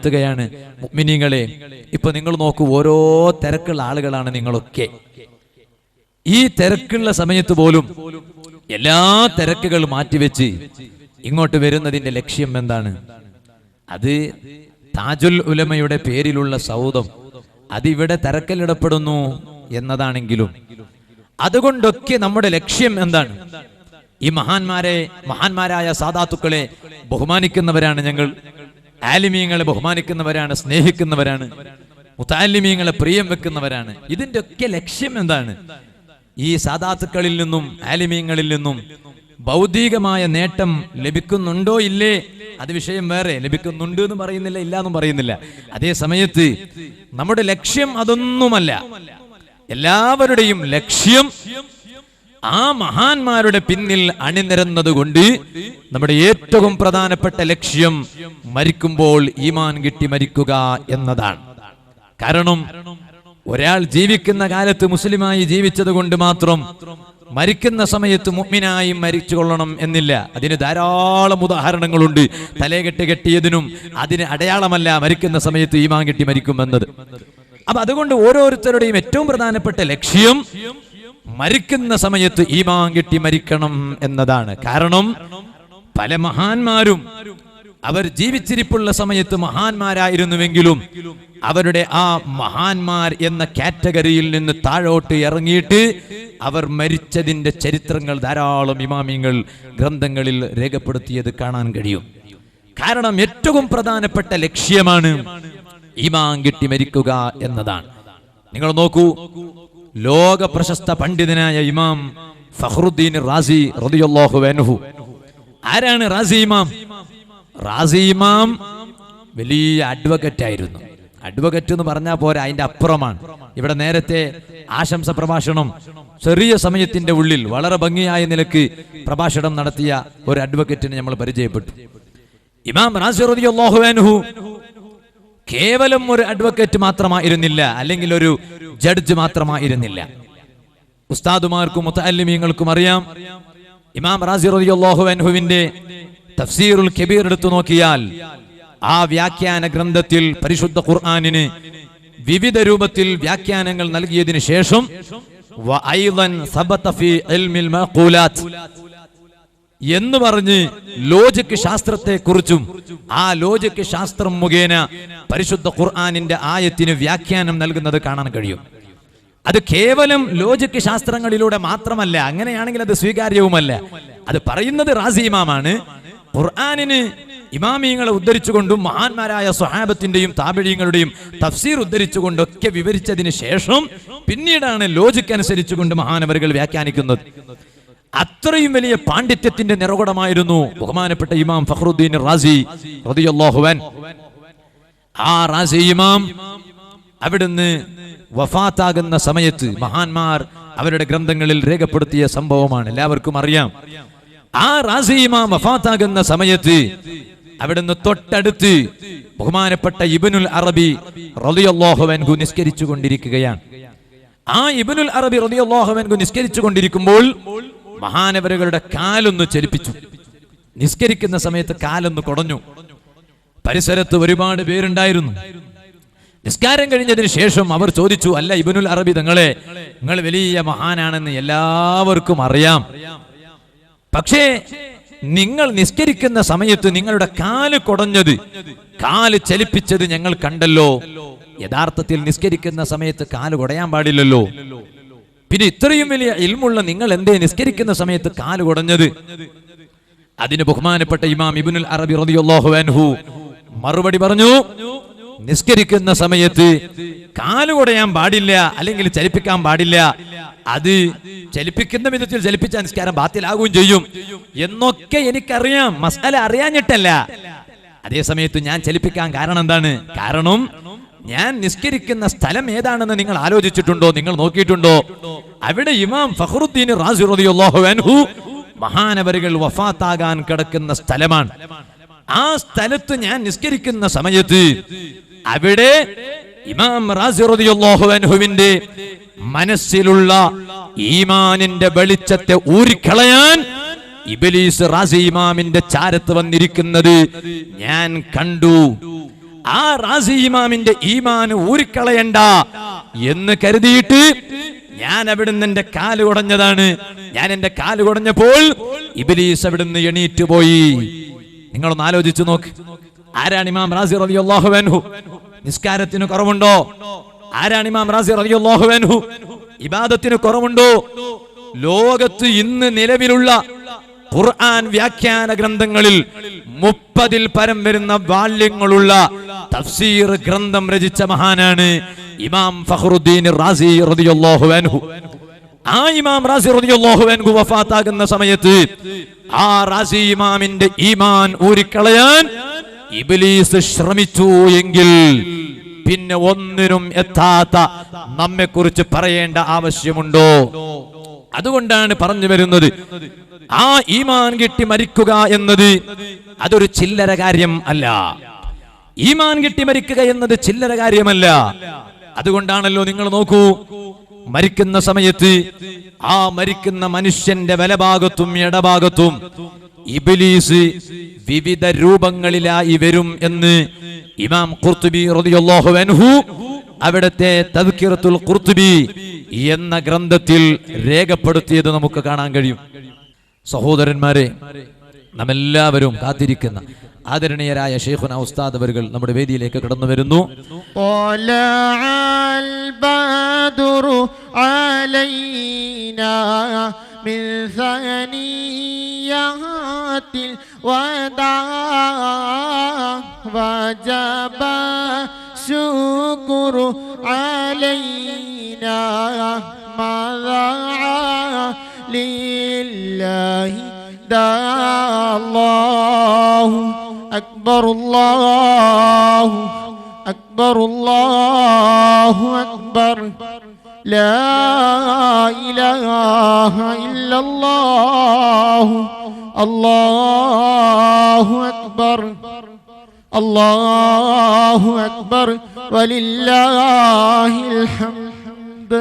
ാണ് മുഅ്മിനീങ്ങളെ. ഇപ്പൊ നിങ്ങൾ നോക്കൂ, ഓരോ തിരക്കുള്ള ആളുകളാണ് നിങ്ങളൊക്കെ. ഈ തിരക്കുള്ള സമയത്ത് പോലും എല്ലാ തിരക്കുകൾ മാറ്റിവെച്ച് ഇങ്ങോട്ട് വരുന്നതിന്റെ ലക്ഷ്യം എന്താണ്? അത് താജുൽ ഉലമയുടെ പേരിലുള്ള സൗദം, അതിവിടെ തിരക്കലിടപ്പെടുന്നു എന്നതാണെങ്കിലും അതുകൊണ്ടൊക്കെ നമ്മുടെ ലക്ഷ്യം എന്താണ്? ഈ മഹാന്മാരായ സാദാത്തുക്കളെ ബഹുമാനിക്കുന്നവരാണ് ഞങ്ങൾ. ആലിമീങ്ങളെ ബഹുമാനിക്കുന്നവരാണ്, സ്നേഹിക്കുന്നവരാണ്, മുതഅല്ലിമീങ്ങളെ പ്രിയം വെക്കുന്നവരാണ്. ഇതിന്റെ ഒക്കെ ലക്ഷ്യം എന്താണ്? ഈ സാദാത്തുക്കളിൽ നിന്നും ആലിമീങ്ങളിൽ നിന്നും ഭൗതികമായ നേട്ടം ലഭിക്കുന്നുണ്ടോ ഇല്ലേ, അത് വിഷയം വേറെ. ലഭിക്കുന്നുണ്ട് എന്ന് പറയുന്നില്ല, ഇല്ല എന്നും പറയുന്നില്ല. അതേ സമയത്ത് നമ്മുടെ ലക്ഷ്യം അതൊന്നുമല്ല. എല്ലാവരുടെയും ലക്ഷ്യം ആ മഹാന്മാരുടെ പിന്നിൽ അണിനിരന്നതുകൊണ്ട് നമ്മുടെ ഏറ്റവും പ്രധാനപ്പെട്ട ലക്ഷ്യം മരിക്കുമ്പോൾ ഈമാൻ കിട്ടി മരിക്കുക എന്നതാണ്. കാരണം ഒരാൾ ജീവിക്കുന്ന കാലത്ത് മുസ്ലിമായി ജീവിച്ചത് കൊണ്ട് മാത്രം മരിക്കുന്ന സമയത്ത് മുഅ്മിനായി മരിച്ചു കൊള്ളണം എന്നില്ല. അതിന് ധാരാളം ഉദാഹരണങ്ങളുണ്ട്. തലകെട്ട് കെട്ടിയതിനും അതിന് അടയാളമല്ല മരിക്കുന്ന സമയത്ത് ഈമാൻ കിട്ടി മരിക്കുമെന്നത്. അപ്പൊ അതുകൊണ്ട് ഓരോരുത്തരുടെയും ഏറ്റവും പ്രധാനപ്പെട്ട ലക്ഷ്യം മരിക്കുന്ന സമയത്ത് ഈമാൻ കിട്ടി മരിക്കണം എന്നതാണ്. കാരണം പല മഹാന്മാരും അവർ ജീവിച്ചിരിപ്പുള്ള സമയത്ത് മഹാന്മാരായിരുന്നുവെങ്കിലും അവരുടെ ആ മഹാന്മാർ എന്ന കാറ്റഗറിയിൽ നിന്ന് താഴോട്ട് ഇറങ്ങിയിട്ട് അവർ മരിച്ചതിന്റെ ചരിത്രങ്ങൾ ധാരാളം ഇമാമിങ്ങൾ ഗ്രന്ഥങ്ങളിൽ രേഖപ്പെടുത്തിയത് കാണാൻ കഴിയും. കാരണം ഏറ്റവും പ്രധാനപ്പെട്ട ലക്ഷ്യമാണ് ഈമാൻ കിട്ടി മരിക്കുക എന്നതാണ്. നിങ്ങൾ നോക്കൂ, ലോക പ്രശസ്ത പണ്ഡിതനായ ഇമാം ഫഖ്റുദ്ദീൻ റാസി റളിയല്ലാഹു അൻഹു. ആരാണ് റാസി ഇമാം? റാസി ഇമാം വലിയ അഡ്വക്കേറ്റ് ആയിരുന്നു. അഡ്വക്കേറ്റ് എന്ന് പറഞ്ഞാൽ പോരാ, അതിന്റെ അപ്പുറമാണ്. ഇവിടെ നേരത്തെ ആശംസ പ്രഭാഷണം ചെറിയ സമയത്തിന്റെ ഉള്ളിൽ വളരെ ഭംഗിയായ നിലക്ക് പ്രഭാഷണം നടത്തിയ ഒരു അഡ്വക്കേറ്റിനെ നമ്മൾ പരിചയപ്പെട്ടു. ഇമാം റാസി റളിയല്ലാഹു അൻഹു കേവലം ഒരു അഡ്വക്കേറ്റ് മാത്രമായിരുന്നില്ല, അല്ലെങ്കിൽ ഒരു ജഡ്ജ് മാത്രമായിരുന്നില്ല. ഉസ്താദുമാർക്കും മുതഅല്ലിമീങ്ങൾക്കും അറിയാം, ഇമാം റാസി റളിയല്ലാഹു അൻഹുവിന്റെ തഫ്സീറുൽ കബീർ എടുത്തു നോക്കിയാൽ ആ വ്യാഖ്യാന ഗ്രന്ഥത്തിൽ പരിശുദ്ധ ഖുർആനിന് വിവിധ രൂപത്തിൽ വ്യാഖ്യാനങ്ങൾ നൽകിയതിനു ശേഷം വഅയ്ളൻ സബത ഫീ ഇൽമിൽ മഖൂലാത്ത് എന്ന് പറഞ്ഞ് ലോജിക് ശാസ്ത്രത്തെ കുറിച്ചും ആ ലോജിക് ശാസ്ത്രം മുഖേന പരിശുദ്ധ ഖുർആനിന്റെ ആയത്തിന് വ്യാഖ്യാനം നൽകുന്നത് കാണാൻ കഴിയും. അത് കേവലം ലോജിക് ശാസ്ത്രങ്ങളിലൂടെ മാത്രമല്ല, അങ്ങനെയാണെങ്കിൽ അത് സ്വീകാര്യവുമല്ല. അത് പറയുന്നത് റാസി ഇമാമാണ്. ഖുർആനിന് ഇമാമിയങ്ങളെ ഉദ്ധരിച്ചുകൊണ്ടും മഹാന്മാരായ സ്വഹാബത്തിന്റെയും താബിഈങ്ങളുടെയും തഫ്സീർ ഉദ്ധരിച്ചുകൊണ്ടൊക്കെ വിവരിച്ചതിന് ശേഷം പിന്നീടാണ് ലോജിക് അനുസരിച്ചുകൊണ്ട് മഹാനവറുകൾ വ്യാഖ്യാനിക്കുന്നത്. അത്രയും വലിയ പാണ്ഡിത്യത്തിന്റെ നിറകുടമായിരുന്നു ബഹുമാനപ്പെട്ട ഇമാം ഫഖ്റുദ്ദീൻ റാസി റളിയല്ലാഹു അൻഹു. ആ റാസി ഇമാം അവിടുന്ന് വഫാത്താകുന്ന സമയത്ത് മഹാന്മാർ അവരുടെ ഗ്രന്ഥങ്ങളിൽ രേഖപ്പെടുത്തിയ സംഭവമാണ്, എല്ലാവർക്കും അറിയാം. ആ റാസി ഇമാം വഫാത്താകുന്ന സമയത്ത് അവിടുന്ന് തൊട്ടടുത്ത് ബഹുമാനപ്പെട്ട ഇബ്നുൽ അറബി റളിയല്ലാഹു അൻഹു നിസ്കരിച്ചു കൊണ്ടിരിക്കുകയാണ്. ആ ഇബ്നുൽ അറബി റളിയല്ലാഹു അൻഹു നിസ്കരിച്ചു കൊണ്ടിരിക്കുമ്പോൾ മഹാനവരുകളുടെ കാലൊന്ന് ചലിപ്പിച്ചു. നിസ്കരിക്കുന്ന സമയത്ത് കാലൊന്ന് കുടഞ്ഞു. പരിസരത്ത് ഒരുപാട് പേരുണ്ടായിരുന്നു. നിസ്കാരം കഴിഞ്ഞതിന് ശേഷം അവർ ചോദിച്ചു, അല്ല ഇബ്നുൽ അറബി തങ്ങളെ, നിങ്ങൾ വലിയ മഹാനാണെന്ന് എല്ലാവർക്കും അറിയാം, പക്ഷേ നിങ്ങൾ നിസ്കരിക്കുന്ന സമയത്ത് നിങ്ങളുടെ കാല് കുടഞ്ഞത്, കാല് ചലിപ്പിച്ചത് ഞങ്ങൾ കണ്ടല്ലോ. യഥാർത്ഥത്തിൽ നിസ്കരിക്കുന്ന സമയത്ത് കാല് കുടയാൻ പാടില്ലല്ലോ. പിന്നെ ഇത്രയും വലിയ ഇൽമുള്ള നിങ്ങൾ എന്തേ നിസ്കരിക്കുന്ന സമയത്ത് കാല് കുടഞ്ഞത്? അതിന് ബഹുമാനപ്പെട്ട ഇമാം ഇബ്നുൽ അറബി റളിയല്ലാഹു അൻഹു മറുപടി പറഞ്ഞു, നിസ്കരിക്കുന്ന സമയത്ത് കാല് കുടയാൻ പാടില്ല, അല്ലെങ്കിൽ ചലിപ്പിക്കാൻ പാടില്ല. അത് ചലിപ്പിക്കുന്ന വിധത്തിൽ ചലിപ്പിച്ച നിസ്കാരം ബാത്തിലാകുകയും ചെയ്യും എന്നൊക്കെ എനിക്കറിയാം, മസ്അല അറിയാഞ്ഞിട്ടല്ല. അതേ സമയത്ത് ഞാൻ ചലിപ്പിക്കാൻ കാരണം എന്താണ്? കാരണം ഞാൻ നിസ്കരിക്കുന്ന സ്ഥലം ഏതാണെന്ന് നിങ്ങൾ ആലോചിച്ചിട്ടുണ്ടോ? നിങ്ങൾ നോക്കിയിട്ടുണ്ടോ? അവിടെ ഇമാം ഫഖ്റുദ്ദീൻ റാസി റളിയല്ലാഹു അൻഹു മഹാനവറുകൾ വഫാത്താകാൻ കിടക്കുന്ന സ്ഥലമാണ്. ആ സ്ഥലത്ത് ഞാൻ നിസ്കരിക്കുന്ന സമയത്ത് അവിടെ ഇമാം റാസി റളിയല്ലാഹു അൻഹുവിന്റെ മനസ്സിലുള്ള ഈമാനിന്റെ വെളിച്ചത്തെ ഊരിക്കളയാൻ ഇബ്ലീസ് റാസി ഇമാമിന്റെ ചാരത്ത് വന്നിരിക്കുന്നത് ഞാൻ കണ്ടു. ആ റാസി ഇമാമിന്റെ ഈമാൻ ഊരിക്കളയണ്ട എന്ന് കരുതിയിട്ട് ഞാൻ അവിടുന്ന് എന്റെ കാല് കുടഞ്ഞതാണ്. ഞാൻ എന്റെ കാല് കുടഞ്ഞപ്പോൾ ഇബ്ലീസ് അവിടുന്ന് എണീറ്റ് പോയി. നിങ്ങളൊന്ന് ആലോചിച്ചു നോക്ക്. ആരാണ് ഇമാം റാസി റളിയല്ലാഹു അൻഹു? നിസ്കാരത്തിന് കുറവുണ്ടോ? ആരാണ് ഇമാം റാസി റളിയല്ലാഹു അൻഹു? ഇബാദത്തിന് കുറവുണ്ടോ? ലോകത്ത് ഇന്ന് നിലവിലുള്ള ഖുർആൻ വ്യാഖ്യാന ഗ്രന്ഥങ്ങളിൽ 30-ൽ പരം വരുന്ന വാല്യങ്ങളുള്ള തഫ്സീർ ഗ്രന്ഥം രചിച്ച മഹാനാണ് ഇമാം ഫഖ്റുദ്ദീൻ റാസി റളിയല്ലാഹു അൻഹു. ആ ഇമാം റാസി റളിയല്ലാഹു അൻഹു വഫാത്താകുന്ന സമയത്ത് ആ റാസി ഇമാമിന്റെ ഈമാൻ ഊരിക്കളയാൻ ഇബ്ലീസ് ശ്രമിച്ചു എങ്കിൽ പിന്നെ ഒന്നിനും എത്താത്ത നമ്മെ കുറിച്ച് പറയേണ്ട ആവശ്യമുണ്ടോ? അതുകൊണ്ടാണ് പറഞ്ഞു വരുന്നത്, ആ ഈമാൻ കിട്ടി മരിക്കുക എന്നത് അതൊരു ചില്ലറ കാര്യം അല്ല. ഈമാൻ കിട്ടി മരിക്കുക എന്നത് ചില്ലറ കാര്യമല്ല. അതുകൊണ്ടാണല്ലോ നിങ്ങൾ നോക്കൂ, മരിക്കുന്ന സമയത്ത് ആ മരിക്കുന്ന മനുഷ്യന്റെ വലഭാഗത്തും ഇടഭാഗത്തും ഇബ്ലീസ് വിവിധ രൂപങ്ങളിലായി വരും എന്ന് ഇമാം ഖുർത്തുബി റളിയല്ലാഹു അൻഹു അവിടുത്തെ തദ്കിറത്തുൽ ഖുർത്തുബി എന്ന ഗ്രന്ഥത്തിൽ രേഖപ്പെടുത്തിയത് നമുക്ക് കാണാൻ കഴിയും. സഹോദരന്മാരെ, നമ്മെല്ലാവരും കാത്തിരിക്കുന്ന ആദരണീയരായ ശൈഖുന ഉസ്താദ് അവர்கள் നമ്മുടെ വേദിയിലേക്ക് കടന്നു വരുന്നു. അല്ലാഹു അക്ബർ അല്ലാഹു അക്ബർ അല്ലാഹു അക്ബർ ലാ ഇലാഹ ഇല്ലല്ലാഹു അല്ലാഹു അക്ബർ അല്ലാഹു അക്ബർ വലില്ലാഹിൽ ഹംദ്.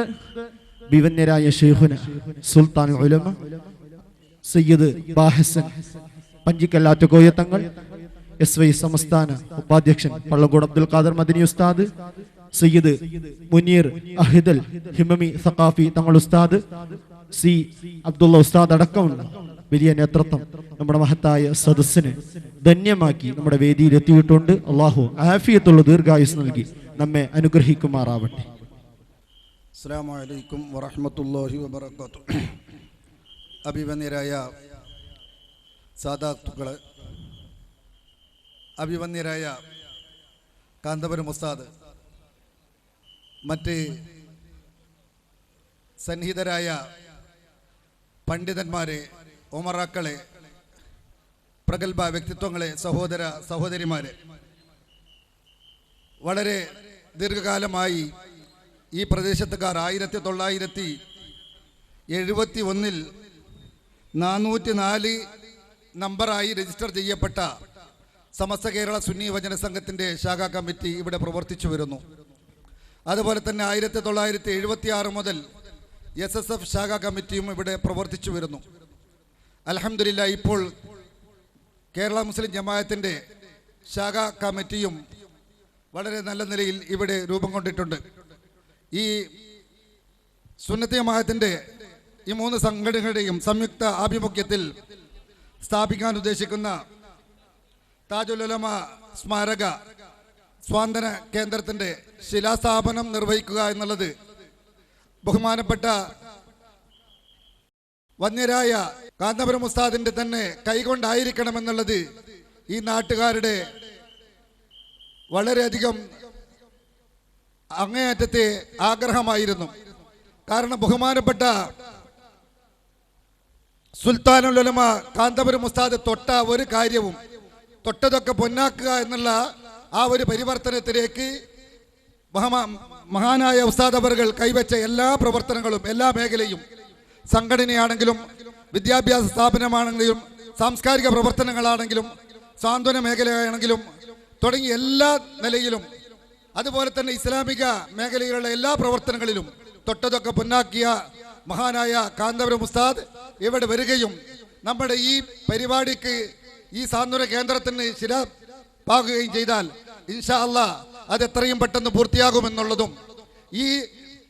ബിവന്യരായ ശൈഖുന സുൽത്താനുൽ ഉലമ സയ്യിദ് ബാഹസൻ പഞ്ചിക്കല്ലാറ്റ കോയത്തങ്ങൾ, SY സംസ്ഥാന ഉപാധ്യക്ഷൻ പള്ളങ്കോട് അബ്ദുൽ ഖാദർ മദനി ഉസ്താദ്, സയ്യിദ് മുനീർ അഹിദൽ ഹിമമി സഖാഫി തങ്ങൾ ഉസ്താദ്, സി അബ്ദുള്ള ഉസ്താദ് അടക്കമുള്ള വലിയ നേതൃത്വം നമ്മുടെ മഹത്തായ സദസ്സിനെ ധന്യമാക്കി നമ്മുടെ വേദിയിൽ എത്തിയിട്ടുണ്ട്. അള്ളാഹു ആഫിയത്തുള്ള ദീർഘായുസ് നൽകി നമ്മെ അനുഗ്രഹിക്കുമാറാവട്ടെ. അസ്സലാമു അലൈക്കും വറഹ്മത്തുള്ളാഹി വബറകാതുഹു. അഭിവന്യരായ സാദാത്തുക്കളെ, അഭിവന്യരായ കാന്തപുരം ഉസ്താദ്, മറ്റ് സന്നിഹിതരായ പണ്ഡിതന്മാരെ, ഉമറാക്കളെ, പ്രഗത്ഭ വ്യക്തിത്വങ്ങളെ, സഹോദര സഹോദരിമാരെ, വളരെ ദീർഘകാലമായി ഈ പ്രദേശത്തുകാർ 1971 404 നമ്പറായി രജിസ്റ്റർ ചെയ്യപ്പെട്ട സമസ്ത കേരള സുന്നി വചന സംഘത്തിൻ്റെ ശാഖാ കമ്മിറ്റി ഇവിടെ പ്രവർത്തിച്ചു വരുന്നു. അതുപോലെ തന്നെ 1976 മുതൽ SSF ശാഖാ കമ്മിറ്റിയും ഇവിടെ പ്രവർത്തിച്ചു വരുന്നു. അൽഹംദുലില്ലാഹ്, ഇപ്പോൾ കേരള മുസ്ലിം ജമാഅത്തിൻ്റെ ശാഖാ കമ്മിറ്റിയും വളരെ നല്ല നിലയിൽ ഇവിടെ രൂപം കൊണ്ടിട്ടുണ്ട്. ഈ സുന്നത്ത് ജമാഅത്തിൻ്റെ ഈ 3 സംഘടനകളുടെയും സംയുക്ത ആഭിമുഖ്യത്തിൽ സ്ഥാപിക്കാൻ ഉദ്ദേശിക്കുന്ന താജുൽ ഉലമ സ്മാരക സ്വാന്തന കേന്ദ്രത്തിൻ്റെ ശിലാസ്ഥാപനം നിർവഹിക്കുക എന്നുള്ളത് ബഹുമാനപ്പെട്ട വന്യരായ കാന്തപുരം ഉസ്താദിൻ്റെ തന്നെ കൈകൊണ്ടായിരിക്കണമെന്നുള്ളത് ഈ നാട്ടുകാരുടെ വളരെയധികം അങ്ങേയറ്റത്തെ ആഗ്രഹമായിരുന്നു. കാരണം ബഹുമാനപ്പെട്ട സുൽത്താനുൽ ഉലമ കാന്തപുരം ഉസ്താദ് തൊട്ട ഒരു കാര്യവും തൊട്ടതൊക്കെ പൊന്നാക്കുക എന്നുള്ള ആ ഒരു പരിവർത്തനത്തിലേക്ക് മഹാനായ ഉസ്താദ് അവറുകൾ കൈവച്ച എല്ലാ പ്രവർത്തനങ്ങളും, എല്ലാ മേഖലയും, സംഘടനയാണെങ്കിലും വിദ്യാഭ്യാസ സ്ഥാപനമാണെങ്കിലും സാംസ്കാരിക പ്രവർത്തനങ്ങളാണെങ്കിലും സാന്ത്വന മേഖലയാണെങ്കിലും തുടങ്ങി എല്ലാ നിലയിലും, അതുപോലെ തന്നെ ഇസ്ലാമിക മേഖലയിലുള്ള എല്ലാ പ്രവർത്തനങ്ങളിലും തൊട്ടതൊക്കെ പൊന്നാക്കിയ മഹാനായ കാന്തപുരം ഉസ്താദ് ഇവിടെ വരികയും നമ്മുടെ ഈ പരിപാടിക്ക്, ഈ സാന്ത്വന കേന്ദ്രത്തിന് ശിരപാകുകയും ചെയ്താൽ ഇൻഷാ അല്ലാഹ് അത് എത്രയും പെട്ടെന്ന് പൂർത്തിയാകുമെന്നുള്ളതും ഈ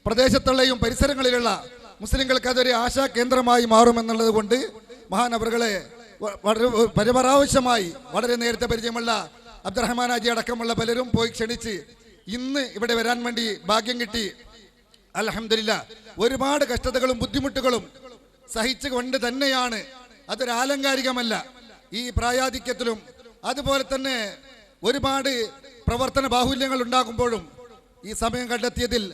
പ്രദേശത്തുള്ളയും പരിസരങ്ങളിലുള്ള മുസ്ലിങ്ങൾക്ക് അതൊരു ആശാ കേന്ദ്രമായി മാറുമെന്നുള്ളത് കൊണ്ട് മഹാനവറുകളെ വളരെ പരമാവശ്യമായി വളരെ നേരത്തെ പരിചയമുള്ള അബ്ദുറഹ്മാൻ ഹാജി അടക്കമുള്ള പലരും പോയി ക്ഷണിച്ച് ഇന്ന് ഇവിടെ വരാൻ വേണ്ടി ഭാഗ്യം കിട്ടി. അൽഹംദുലില്ലാ. ഒരുപാട് കഷ്ടതകളും ബുദ്ധിമുട്ടുകളും സഹിച്ചുകൊണ്ട് തന്നെയാണ്, അതൊരു ആലങ്കാരികമല്ല, ഈ പ്രായാധിക്യത്തിലും അതുപോലെ തന്നെ ഒരുപാട് പ്രവർത്തന ബാഹുല്യങ്ങൾ ഉണ്ടാകുമ്പോഴും ഈ സമയം കണ്ടെത്തിയതിൽ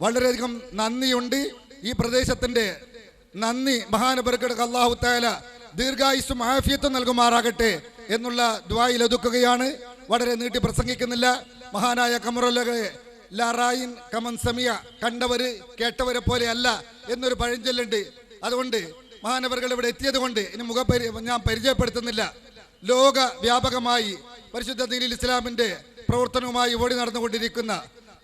വളരെയധികം നന്ദിയുണ്ട്. ഈ പ്രദേശത്തിന്റെ നന്ദി മഹാനവറുകൾക്ക് അല്ലാഹു തആല ദീർഘായുസ്സും ആഫിയത്തും നൽകുമാറാകട്ടെ എന്നുള്ള ദുആയിൽ ഒതുക്കുകയാണ്. വളരെ നീട്ടി പ്രസംഗിക്കുന്നില്ല. മഹാനായ കമറുല്ലയെ ലാറായിൻ കമൻ സമിയ, കണ്ടവര് കേട്ടവരെ പോലെ അല്ല എന്നൊരു പഴഞ്ചൊല്ലുണ്ട്. അതുകൊണ്ട് മഹാനവറുകൾ ഇവിടെ എത്തിയത് കൊണ്ട് ഇനി ഞാൻ പരിചയപ്പെടുത്തുന്നില്ല. ലോക വ്യാപകമായി പരിശുദ്ധ ദീനുൽ ഇസ്ലാമിന്റെ പ്രവർത്തനവുമായി ഓടി നടന്നുകൊണ്ടിരിക്കുന്ന,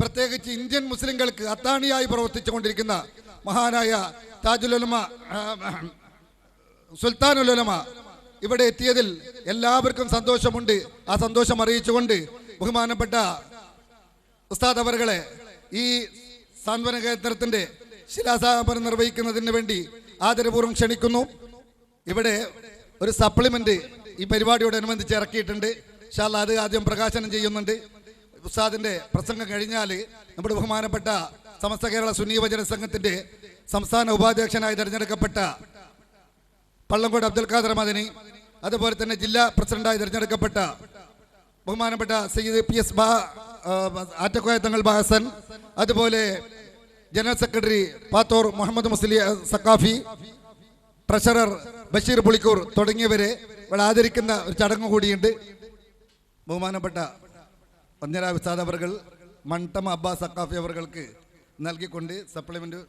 പ്രത്യേകിച്ച് ഇന്ത്യൻ മുസ്ലിങ്ങൾക്ക് അത്താണിയായി പ്രവർത്തിച്ചുകൊണ്ടിരിക്കുന്ന മഹാനായ താജുൽ ഉലമ സുൽത്താനുൽ ഉലമ ഇവിടെ എത്തിയതിൽ എല്ലാവർക്കും സന്തോഷമുണ്ട്. ആ സന്തോഷം അറിയിച്ചുകൊണ്ട് ബഹുമാനപ്പെട്ട ഉസ്താദ് അവറുകളെ ഈ സാന്ത്വന കേന്ദ്രത്തിന്റെ ശിലാസ്ഥാപനം നിർവഹിക്കുന്നതിന് വേണ്ടി ആദരപൂർവ്വം ക്ഷണിക്കുന്നു. ഇവിടെ ഒരു സപ്ലിമെന്റ് ഈ പരിപാടിയോടനുബന്ധിച്ച് ഇറക്കിയിട്ടുണ്ട്. ഇൻഷാ അല്ലാഹ് അത് ആദ്യം പ്രകാശനം ചെയ്യുന്നുണ്ട്. ഉസ്താദിന്റെ പ്രസംഗം കഴിഞ്ഞാൽ നമ്മുടെ ബഹുമാനപ്പെട്ട സമസ്ത കേരള സുന്നി യുവജന സംഘത്തിന്റെ സംസ്ഥാന ഉപാധ്യക്ഷനായി തിരഞ്ഞെടുക്കപ്പെട്ട പള്ളങ്കോട് അബ്ദുൽ ഖാദർ മദനി, അതുപോലെ തന്നെ ജില്ലാ പ്രസിഡന്റായി തിരഞ്ഞെടുക്കപ്പെട്ട ബഹുമാനപ്പെട്ട സയ്യിദ് പി എസ് ആറ്റക്കോയ തങ്ങൾ ഹസൻ, അതുപോലെ general secretary Pathor Muhammad Musli Saqafi, treasurer Basheer Pulikkur തുടങ്ങിയവരെ ഇവിടെ ആദരിക്കുന്ന ഒരു ചടങ്ങ് കൂടിയുണ്ട്. ബഹുമാനപ്പെട്ട വന്യരായ ഉസ്താദ് അവർകൾ മണ്ടമ അബ്ബാസ് സക്കാഫി അവർക്ക് നൽകിക്കൊണ്ട് സപ്ലിമെന്റ്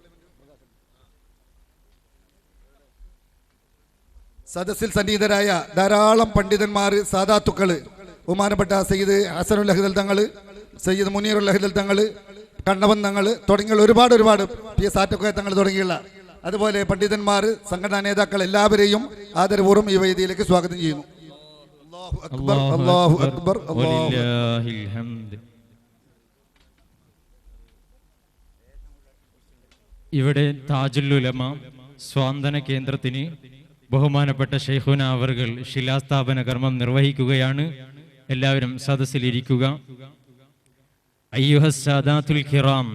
സദസ്സിൽ സന്നിഹിതരായ ധാരാളം പണ്ഡിതന്മാർ, സാദാത്തുക്കള്, ബഹുമാനപ്പെട്ട സയ്യിദ് ഹസനുൽ അഹ്ദൽ തങ്ങൾ, സയ്യിദ് മുനീറുൽ അഹ്ദൽ തങ്ങൾ, കണ്ണവൻ തങ്ങൾ തുടങ്ങിയ ഒരുപാട് പി എസ് ആറ്റക്കോയ തങ്ങൾ തുടങ്ങിയുള്ള അതുപോലെ പണ്ഡിതന്മാർ, സംഘടനാ നേതാക്കൾ എല്ലാവരെയും ആദരപൂർവ്വം ഈ വേദിയിലേക്ക് സ്വാഗതം ചെയ്യുന്നു. അല്ലാഹു അക്ബർ, വലില്ലാഹിൽ ഹംദ്. ഇവിടെ താജുൽ ഉലമ സ്വാന്തന കേന്ദ്രത്തിന് ബഹുമാനപ്പെട്ട ശൈഖുന അവർകൾ ശിലാസ്ഥാപന കർമ്മം നിർവഹിക്കുകയാണ്. എല്ലാവരും സദസ്സിലിരിക്കുക. അയ്യുഹസ് സാദാത്തുൽ കിറാം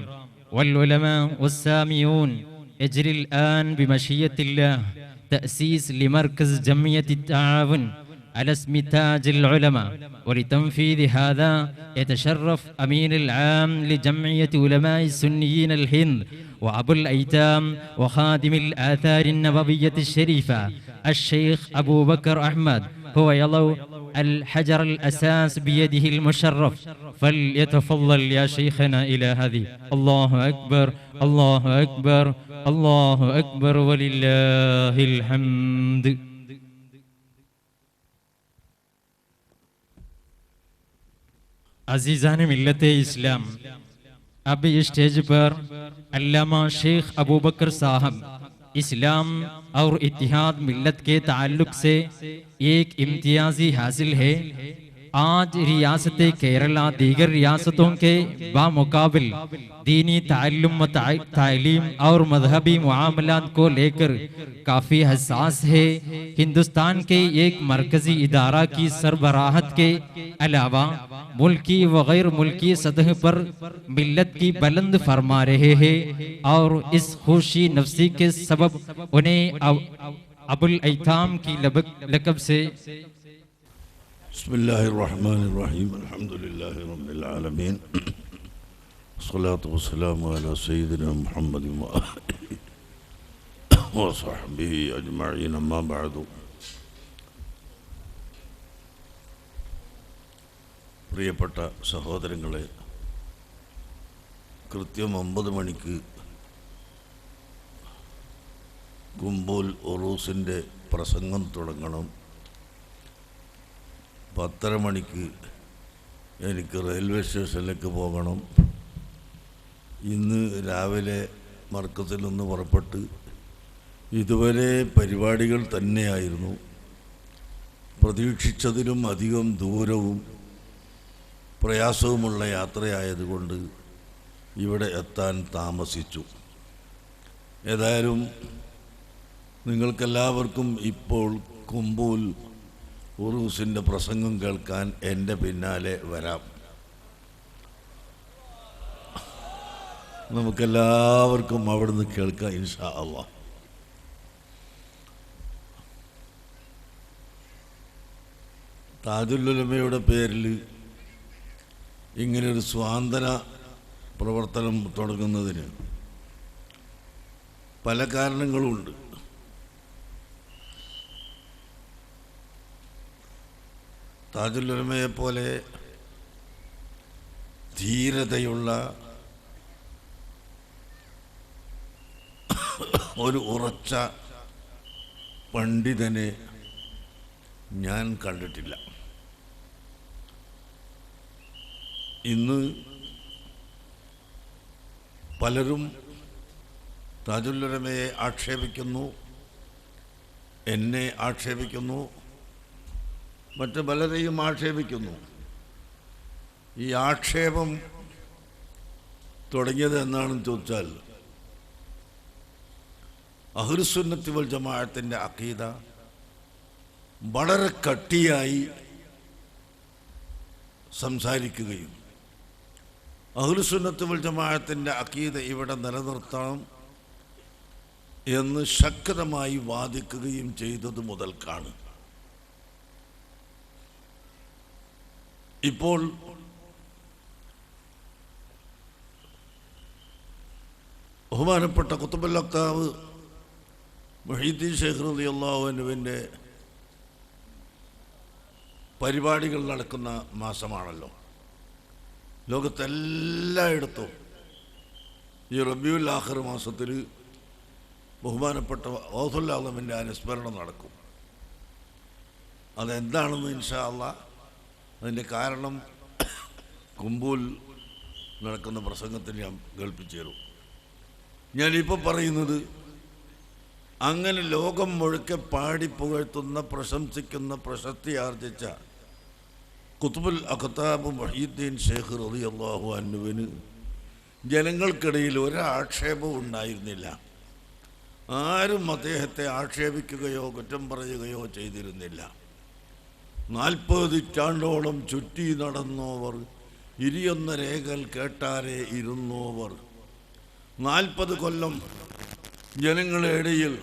വൽ ഉലമാ വസ്സാമിയൂൻ يجري الآن بمشيئة الله تأسيس لمركز جمعية التعاون على اسم تاج العلماء. ولتنفيذ هذا يتشرف أمين العام لجمعية علماء السنيين الهند وأبو الأيتام وخادم الآثار النبوية الشريفة الشيخ أبو بكر أحمد هو يضع الحجر الأساس بيده المشرف. فليتفضل يا شيخنا إلى هذه. الله أكبر، الله أكبر، الله أكبر ولله الحمد. अजीज़ान मिल्लत इस्लाम, अब स्टेज पर अल्लामा शेख अबू बकर साहब इस्लाम और इत्तिहाद मिल्लत के ताल्लुक से एक इम्तियाजी हासिल है। आज रियासत केरला दीगर रियासतों के बामुकाबिल दीनी ताल्लुम व तालीम और मजहबी मुआमलात को लेकर काफ़ी हसास है। हिंदुस्तान के एक मरकजी इदारा की सरबराहत के अलावा मुल्की व गैर मुल्की सतह पर मिल्लत की बुलंद फरमा रहे हैं और इस खुशी नफ्सी के सबब उन्हें अबुल ऐताम की लक़ब से बिस्मिल्लाहिर्रहमानिर्रहीम अल्हम्दुलिल्लाहि रब्बिल आलमीन वस्सलातु वस्सलामु अला सय्यिदिना मुहम्मदिन व सहबिहि अजमईन अम्मा बअदु। പ്രിയപ്പെട്ട സഹോദരങ്ങളെ, കൃത്യം 9 മണിക്ക് ഗുംബൂൽ ഉറൂസിൻ്റെ പ്രസംഗം തുടങ്ങണം. 10:30 മണിക്ക് എനിക്ക് റെയിൽവേ സ്റ്റേഷനിലേക്ക് പോകണം. ഇന്ന് രാവിലെ മർക്കസിൽ നിന്ന് പുറപ്പെട്ട് ഇതുവരെ പരിപാടികൾ തന്നെയായിരുന്നു. പ്രതീക്ഷിച്ചതിലും അധികം ദൂരവും പ്രയാസവുമുള്ള യാത്രയായതുകൊണ്ട് ഇവിടെ എത്താൻ താമസിച്ചു. ഏതായാലും നിങ്ങൾക്കെല്ലാവർക്കും ഇപ്പോൾ കുമ്പൂൽ ഉറൂസിൻ്റെ പ്രസംഗം കേൾക്കാൻ എൻ്റെ പിന്നാലെ വരാം. നമുക്കെല്ലാവർക്കും അവിടുന്ന് കേൾക്കാം ഇൻഷാ അല്ലാഹ്. താജുൽ ഉലമയുടെ പേരിൽ ഇങ്ങനൊരു സ്വാതന്ത്ര്യ പ്രവർത്തനം തുടങ്ങുന്നതിന് പല കാരണങ്ങളുമുണ്ട്. താജുൽ ഉലമയെപ്പോലെ ധീരതയുള്ള ഒരു ഉറച്ച പണ്ഡിതനെ ഞാൻ കണ്ടിട്ടില്ല. ഇന്ന് പലരും താജുൽ ഉലമയെ ആക്ഷേപിക്കുന്നു, എന്നെ ആക്ഷേപിക്കുന്നു, മറ്റ് പലരെയും ആക്ഷേപിക്കുന്നു. ഈ ആക്ഷേപം തുടങ്ങിയത് എന്നാണെന്ന് ചോദിച്ചാൽ അഹ്ലുസുന്നത്തി വൽ ജമാഅത്തിൻ്റെ അഖീദ വളരെ കട്ടിയായി സംസാരിക്കുകയും അഹ്ലുസുന്നത്തി വൽ ജമാഅത്തിൻ്റെ അഖീദ ഇവിടെ നിലനിർത്തണം എന്ന് ശക്തമായി വാദിക്കുകയും ചെയ്തത് മുതൽക്കാണ്. ഇപ്പോൾ ബഹുമാനപ്പെട്ട ഖുത്ബുൽ അഖ്താബ് മുഹീദ്ദീൻ ശൈഖ് റളിയല്ലാഹു അൻഹുവിൻ്റെ പരിപാടികൾ നടക്കുന്ന മാസമാണല്ലോ. ലോകത്തെല്ലായിടത്തും ഈ റബീഉൽ ആഖിർ മാസത്തിൽ ബഹുമാനപ്പെട്ട ഗൗസുൽ ആലമിൻ്റെ അനുസ്മരണം നടക്കും. അതെന്താണെന്ന് ഇൻഷാ അല്ലാഹ് അതിൻ്റെ കാരണം കുമ്പൂൽ നടക്കുന്ന പ്രസംഗത്തിൽ ഞാൻ കേൾപ്പിച്ചു തരും. ഞാനിപ്പോൾ പറയുന്നത് അങ്ങനെ ലോകം മുഴുക്കെ പാടി പുകഴ്ത്തുന്ന പ്രശംസിക്കുന്ന പ്രശസ്തി ആർജിച്ച ഖുത്ബുൽ അഖ്താബ് മുഹീദ്ദീൻ ശൈഖ് റളിയല്ലാഹു അൻഹുവിന് ജനങ്ങൾക്കിടയിൽ ഒരാക്ഷേപവും ഉണ്ടായിരുന്നില്ല. ആരും അദ്ദേഹത്തെ ആക്ഷേപിക്കുകയോ കുറ്റം പറയുകയോ ചെയ്തിരുന്നില്ല. 40 നൂറ്റാണ്ടോളം ചുറ്റി നടന്നോവർ, ഇരിയൊന്ന രേഖൽ കേട്ടാരെ ഇരുന്നോവർ, 40 കൊല്ലം ജനങ്ങളുടെ ഇടയിൽ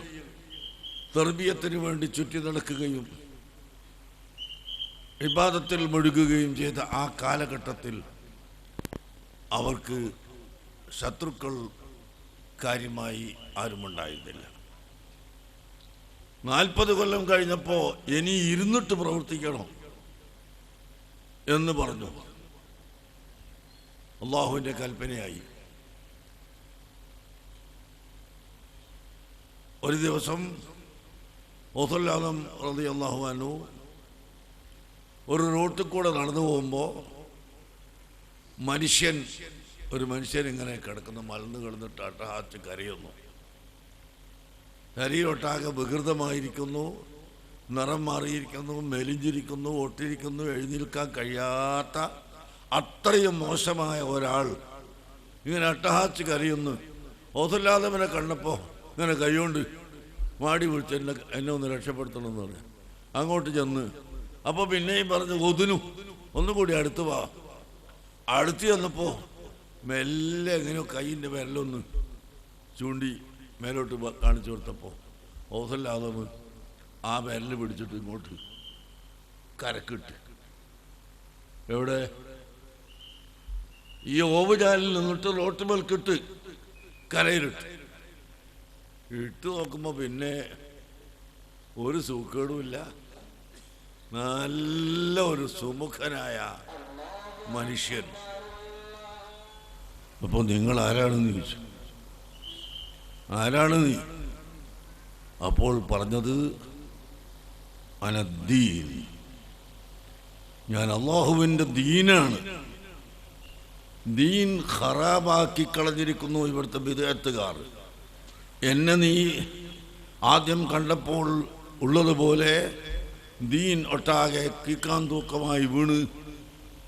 തർബിയത്തിന് വേണ്ടി ചുറ്റി നടക്കുകയും ഇബാദത്തിൽ മുഴുകുകയും ചെയ്ത ആ കാലഘട്ടത്തിൽ അവർക്ക് ശത്രുക്കൾ കാര്യമായി ആരുമുണ്ടായിരുന്നില്ല. 40 കൊല്ലം കഴിഞ്ഞപ്പോൾ ഇനി ഇരുന്നിട്ട് പ്രവർത്തിക്കണം എന്ന് പറഞ്ഞു. അള്ളാഹുവിൻ്റെ കൽപ്പനയായി. ഒരു ദിവസം ഗൗസുൽ ആലം റളിയല്ലാഹു അൻഹു ഒരു റോട്ടിൽ കൂടെ നടന്നു പോകുമ്പോൾ ഒരു മനുഷ്യൻ ഇങ്ങനെ കിടക്കുന്നു, മലന്ന് കിടന്നിട്ട് അട്ടഹാച്ച് കരയുന്നു. ശരീരമൊട്ടാകെ വികൃതമായിരിക്കുന്നു, നിറം മാറിയിരിക്കുന്നു, മെലിഞ്ചിരിക്കുന്നു, ഒട്ടിരിക്കുന്നു, എഴുന്നേൽക്കാൻ കഴിയാത്ത അത്രയും മോശമായ ഒരാൾ ഇങ്ങനെ അട്ടഹാച്ച് കരയുന്നു. ഗൗസുൽ ആലമിനെ കണ്ടപ്പോൾ ഇങ്ങനെ കൈകൊണ്ട് മാടി വിളിച്ച് എന്നെ ഒന്ന് രക്ഷപ്പെടുത്തണമെന്ന് പറഞ്ഞു. അങ്ങോട്ട് ചെന്ന് അപ്പോൾ പിന്നെയും പറഞ്ഞു ഒതുനു ഒന്നുകൂടി അടുത്ത് വാ. അടുത്ത് ചെന്നപ്പോൾ മെല്ലെ എങ്ങനെയോ കൈയിൻ്റെ വിരലൊന്ന് ചൂണ്ടി മേലോട്ട് കാണിച്ചു കൊടുത്തപ്പോൾ ഗൗസുൽ ആലം ആ വിരൽ പിടിച്ചിട്ട് ഇങ്ങോട്ട് കരക്കിട്ട്. എവിടെ? ഈ ഓവുചാലിൽ നിന്നിട്ട് റോട്ടുമേൽക്കിട്ട് കരയിലിട്ട്. ഇട്ട് നോക്കുമ്പോൾ പിന്നെ ഒരു സൂക്കേടുമില്ല. നല്ല ഒരു സുമുഖനായ മനുഷ്യൻ. അപ്പോൾ നിങ്ങൾ ആരാണെന്ന് ചോദിച്ചു. ആരാണ് നീ? അപ്പോൾ പറഞ്ഞത് അനദ്ദീൻ, ഞാൻ അള്ളാഹുവിൻ്റെ ദീനാണ്. ദീൻ ഖറാബാക്കി കളഞ്ഞിരിക്കുന്നു ഇവിടുത്തെ ബിദ്അത്തുകാർ. എന്നെ നീ ആദ്യം കണ്ടപ്പോൾ ഉള്ളതുപോലെ ദീൻ ഒട്ടാകെ കിക്കാൻ തൂക്കമായി വീണ്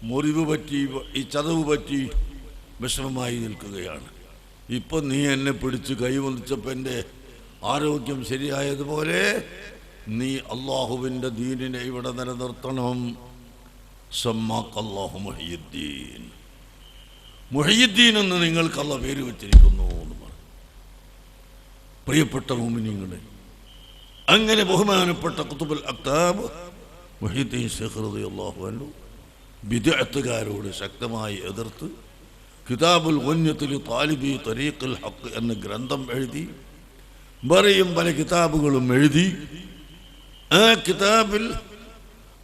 മുറിവ് പറ്റി, ഈ ചതവ് പറ്റി വിഷമമായി നിൽക്കുകയാണ്. ഇപ്പം നീ എന്നെ പിടിച്ച് കൈവന്നിച്ചപ്പോൾ എൻ്റെ ആരോഗ്യം ശരിയായതുപോലെ നീ അള്ളാഹുവിൻ്റെ ദീനിനെ ഇവിടെ നിലനിർത്തണം. സമ്മാഖല്ലാഹു മുഹയ്യിദ്ദീൻ, മുഹയ്യിദ്ദീൻ എന്ന് നിങ്ങൾക്ക് അള്ളാഹ് പേര് വെച്ചിരിക്കുന്നു എന്ന് പറഞ്ഞു. പ്രിയപ്പെട്ട മുഅ്മിനീങ്ങളെ, അങ്ങനെ ബഹുമാനപ്പെട്ട ഖുതുബുൽ അഖ്താബ് മുഹയ്യിദ്ദീൻ ശൈഖ് റളിയല്ലാഹു അൻഹു ബിദ്അത്തുകാരോട് ശക്തമായി എതിർത്ത് കിതാബുൽ ഗുന്യത്തിൽ താലിബി തരീഖുൽ ഹഖ് എന്ന ഗ്രന്ഥം എഴുതി, വേറെയും പല കിതാബുകളും എഴുതി. ആ കിതാബിൽ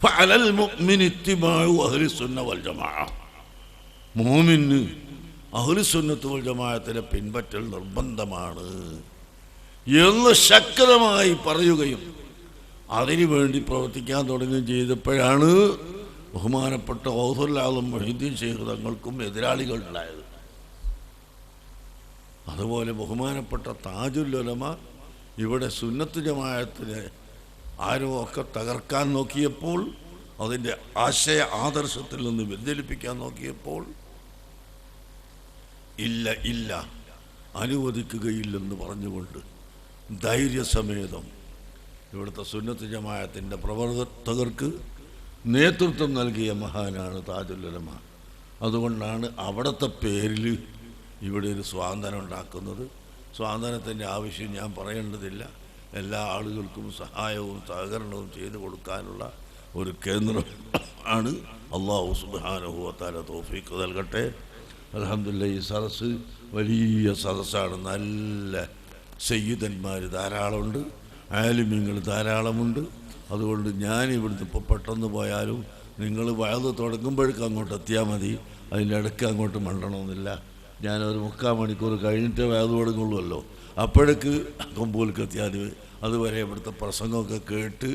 ഫഅലൽ മുഅ്മിനി ഇത്തിബാഉ അഹ്ലി സുന്ന വൽ ജമാഅ, മുഅ്മിന് അഹ്ലി സുന്നത്ത് വൽ ജമാഅത്തിനെ പിൻപറ്റൽ നിർബന്ധമാണ് എന്ന് ശക്തമായി പറയുകയും അതിനു വേണ്ടി പ്രവർത്തിക്കാൻ തുടങ്ങുകയും ചെയ്തപ്പോഴാണ് ബഹുമാനപ്പെട്ട ഗൗസുൽ ആലം മുഹ്യിദ്ദീൻ ശൈഖ് തങ്ങൾക്കും എതിരാളികൾ ഉണ്ടായത്. അതുപോലെ ബഹുമാനപ്പെട്ട താജുൽ ഉലമ ഇവിടെ സുന്നത്ത് ജമാഅത്തിനെ ആരോ ഒക്കെ തകർക്കാൻ നോക്കിയപ്പോൾ, അതിൻ്റെ ആശയ ആദർശത്തിൽ നിന്ന് വ്യതിചലിപ്പിക്കാൻ നോക്കിയപ്പോൾ ഇല്ല അനുവദിക്കുകയില്ലെന്ന് പറഞ്ഞുകൊണ്ട് ധൈര്യസമേതം ഇവിടുത്തെ സുന്നത്ത് ജമാഅത്തിൻ്റെ പ്രവർത്തകർക്ക് നേതൃത്വം നൽകിയ മഹാനാണ് താജുൽ ഉലമ. അതുകൊണ്ടാണ് അവിടുത്തെ പേരിൽ ഇവിടെ ഒരു സ്വാന്തനം ഉണ്ടാക്കുന്നത്. സ്വാന്തനത്തിൻ്റെ ആവശ്യം ഞാൻ പറയേണ്ടതില്ല. എല്ലാ ആളുകൾക്കും സഹായവും സഹകരണവും ചെയ്തു കൊടുക്കാനുള്ള ഒരു കേന്ദ്രം ആണ്. അല്ലാഹു സുബ്ഹാനഹു വ തആല തൗഫീഖ് നൽകട്ടെ. അൽഹംദുലില്ലാഹ്, ഈ സദസ്സ് വലിയ സദസ്സാണ്. നല്ല സയ്യിദന്മാർ ധാരാളമുണ്ട്, ആലിമീങ്ങൾ ധാരാളമുണ്ട്. അതുകൊണ്ട് ഞാൻ ഇവിടുന്ന് ഇപ്പോൾ പെട്ടെന്ന് പോയാലും നിങ്ങൾ വയത് തുടങ്ങുമ്പോഴേക്കും അങ്ങോട്ട് എത്തിയാൽ മതി. അതിൻ്റെ ഇടയ്ക്ക് അങ്ങോട്ട് മണ്ടണമെന്നില്ല. ഞാനൊരു 3/4 മണിക്കൂർ കഴിഞ്ഞിട്ട് വയത് തുടങ്ങുള്ളൂല്ലോ. അപ്പോഴേക്ക് കൊമ്പൂലേക്ക് എത്തിയാൽ അതുവരെ ഇവിടുത്തെ പ്രസംഗമൊക്കെ കേട്ട്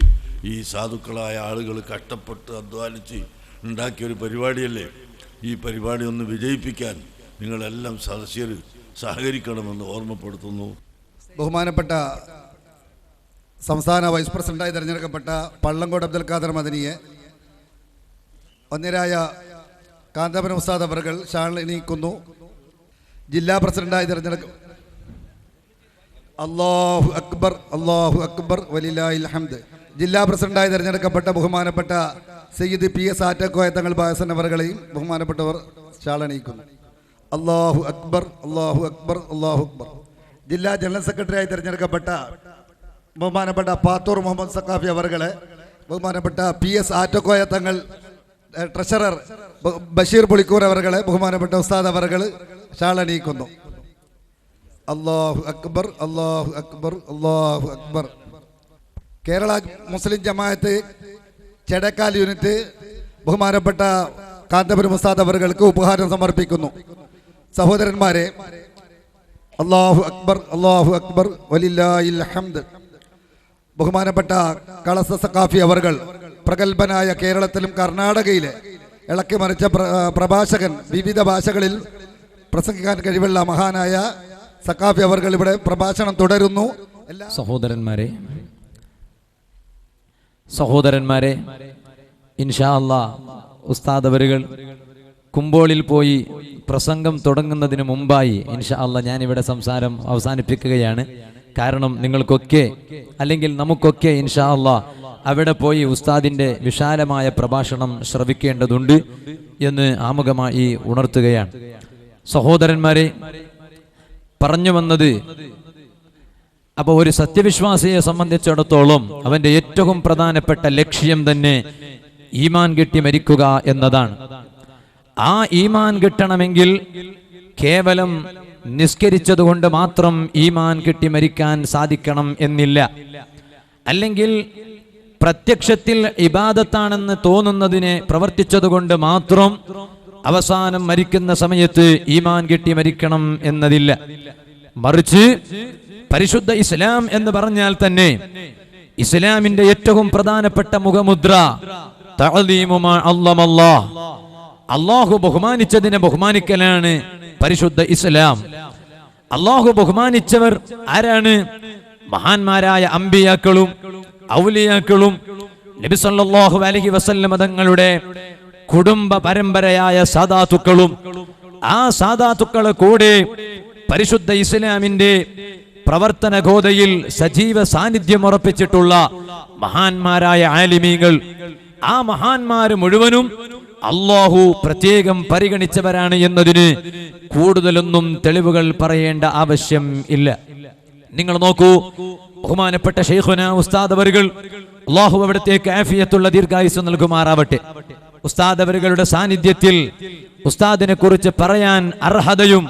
ഈ സാധുക്കളായ ആളുകൾ കഷ്ടപ്പെട്ട് അധ്വാനിച്ച് ഉണ്ടാക്കിയൊരു പരിപാടിയല്ലേ. ഈ പരിപാടി ഒന്ന് വിജയിപ്പിക്കാൻ നിങ്ങളെല്ലാം സദസ്യർ സഹകരിക്കണമെന്ന് ഓർമ്മപ്പെടുത്തുന്നു. ബഹുമാനപ്പെട്ട സംസ്ഥാന വൈസ് പ്രസിഡന്റായി തിരഞ്ഞെടുക്കപ്പെട്ട പള്ളങ്കോട് അബ്ദുൽ ഖാദർ മദനിയെ വന്യരായ കാന്തപുരം ഉസ്താദ് അവർകൾ ഷാൾ നീക്കുന്നു. ജില്ലാ പ്രസിഡന്റായി തിരഞ്ഞെടുക്കും. അല്ലാഹു അക്ബർ, അല്ലാഹു അക്ബർ വലില്ലാഹിൽ ഹംദ്. ജില്ലാ പ്രസിഡന്റായി തിരഞ്ഞെടുക്കപ്പെട്ട ബഹുമാനപ്പെട്ട സയ്യിദ് PS ആറ്റക്കോയ തങ്ങൾ ബാസൻ അവർകളെയും ബഹുമാനപ്പെട്ടവർ ഷാൾ അണിയിക്കുന്നു. അല്ലാഹു അക്ബർ, അല്ലാഹു അക്ബർ, അല്ലാഹു അക്ബർ. ജില്ലാ ജനറൽ സെക്രട്ടറിയായി തിരഞ്ഞെടുക്കപ്പെട്ട ബഹുമാനപ്പെട്ട പാത്തൂർ മുഹമ്മദ് സഖാഫി അവർകളെ ബഹുമാനപ്പെട്ട PS ആറ്റക്കോയ തങ്ങൾ ട്രഷറർ ബഷീർ പുളിക്കൂർ അവർകളെ ബഹുമാനപ്പെട്ട ഉസ്താദ് അവർകൾ ഷാൾ അണിയിക്കുന്നു. അല്ലാഹു അക്ബർ, അല്ലാഹു അക്ബർ, അല്ലാഹു അക്ബർ. കേരള മുസ്ലിം ജമാഅത്ത് ചെടക്കാൽ യൂണിറ്റ് ബഹുമാനപ്പെട്ട കാന്തപുരം ഉസ്താദ് അവർക്ക് ഉപഹാരം സമർപ്പിക്കുന്നു. സഹോദരന്മാരെ, അല്ലാഹു അക്ബർ, അല്ലാഹു അക്ബർ വലില്ലാഹിൽ ഹംദ്. ബഹുമാനപ്പെട്ട കളസ സഖാഫി അവർകൾ പ്രഗത്ഭനായ കേരളത്തിലും കർണാടകയിലെ ഇളക്കി മറിച്ച പ്രഭാഷകൻ, വിവിധ ഭാഷകളിൽ പ്രസംഗിക്കാൻ കഴിവുള്ള മഹാനായ സഖാഫി അവർകൾ ഇവിടെ പ്രഭാഷണം തുടരുന്നു. സഹോദരന്മാരെ, ഇൻഷാ അല്ലാഹ് ഉസ്താദ് അവരുകൾ കുമ്പോളിൽ പോയി പ്രസംഗം തുടങ്ങുന്നതിന് മുമ്പായി ഇൻഷാ അല്ലാഹ് ഞാനിവിടെ സംസാരം അവസാനിപ്പിക്കുകയാണ്. കാരണം നിങ്ങൾക്കൊക്കെ അല്ലെങ്കിൽ നമുക്കൊക്കെ ഇൻഷാ അല്ലാഹ് അവിടെ പോയി ഉസ്താദിന്റെ വിശാലമായ പ്രഭാഷണം ശ്രവിക്കേണ്ടതുണ്ട് എന്ന് ആമുഖമായി ഉണർത്തുകയാണ്. സഹോദരന്മാരെ, പറഞ്ഞു വന്നത്, അപ്പോൾ ഒരു സത്യവിശ്വാസിയെ സംബന്ധിച്ചിടത്തോളം അവന്റെ ഏറ്റവും പ്രധാനപ്പെട്ട ലക്ഷ്യം തന്നെ ഈമാൻ കിട്ടി മരിക്കുക എന്നതാണ്. ആ ഈമാൻ കിട്ടണമെങ്കിൽ കേവലം നിസ്കരിച്ചതുകൊണ്ട് മാത്രം ഈമാൻ കിട്ടി മരിക്കാൻ സാധിക്കണം എന്നില്ല. അല്ലെങ്കിൽ പ്രത്യക്ഷത്തിൽ ഇബാദത്താണെന്ന് തോന്നുന്നതിനെ പ്രവർത്തിച്ചതുകൊണ്ട് മാത്രം അവസാനം മരിക്കുന്ന സമയത്ത് ഈമാൻ കിട്ടി മരിക്കണം എന്നതില്ല. മറിച്ച് പരിശുദ്ധ ഇസ്ലാം എന്ന് പറഞ്ഞാൽ തന്നെ ഇസ്ലാമിന്റെ ഏറ്റവും പ്രധാനപ്പെട്ട മുഖമുദ്ര തഅ്ലീമു മാ അല്ലമല്ലാഹ്, അല്ലാഹു ബഹുമാനിച്ചതിനെ ബഹുമാനിക്കലാണ് പരിശുദ്ധ ഇസ്ലാം. അല്ലാഹു ബഹുമാനിച്ചവർ ആരാണ്? മഹാന്മാരായ അമ്പിയാക്കളും ഔലിയാക്കളും നബി സല്ലല്ലാഹു അലൈഹി വസല്ലം തങ്ങളുടെ കുടുംബ പരമ്പരയായ സാദാത്തുക്കളും ആ സാദാത്തുക്കളെ കൂടെ പരിശുദ്ധ ഇസ്ലാമിന്റെ പ്രവർത്തന ഗോതയിൽ സജീവ സാന്നിധ്യം ഉറപ്പിച്ചിട്ടുള്ള മഹാന്മാരായ ആലിമീങ്ങൾ, ആ മഹാന്മാര് മുഴുവനും അല്ലാഹു പ്രത്യേകം പരിഗണിച്ചവരാണ് എന്നതിന് കൂടുതലൊന്നും തെളിവുകൾ പറയേണ്ട ആവശ്യം ഇല്ല. നിങ്ങൾ നോക്കൂ, ബഹുമാനപ്പെട്ട ശൈഖുന ഉസ്താദ് അവറുകൾ, അല്ലാഹു അവിടത്തേക്ക് ആഫിയത്തുള്ള ദീർഘായുസ്സ് നൽകുമാറാവട്ടെ. ഉസ്താദ് അവറുകളുടെ സാന്നിധ്യത്തിൽ ഉസ്താദിനെ കുറിച്ച് പറയാൻ അർഹതയും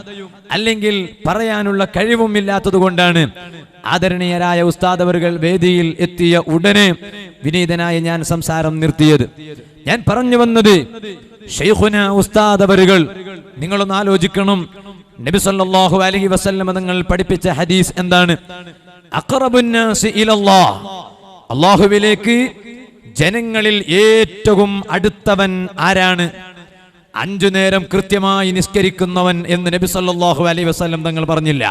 അല്ലെങ്കിൽ പറയാനുള്ള കഴിവും ഇല്ലാത്തത് കൊണ്ടാണ് ആദരണീയരായ ഉസ്താദ് അവറുകൾ വേദിയിൽ എത്തിയ ഉടനെ വിനീതനായി ഞാൻ സംസാരം നിർത്തിയത്. ഞാൻ പറഞ്ഞു വന്നത്, ശൈഖുന ഉസ്താദ് അവറുകൾ, നിങ്ങളൊന്ന് ആലോചിക്കണം, നബി സല്ലല്ലാഹു അലൈഹി വസല്ലം തങ്ങൾ പഠിപ്പിച്ച ഹദീസ് എന്താണ്? അഖറബുന്നാസി ഇലല്ലാഹ്, അല്ലാഹുവിലേക്ക് ജനങ്ങളിൽ ഏറ്റവും അടുത്തവൻ ആരാണ്? 5 നേരം കൃത്യമായി നിസ്കരിക്കുന്നവൻ എന്ന് നബി സല്ലല്ലാഹു അലൈഹി വസല്ലം തങ്ങൾ പറഞ്ഞില്ല.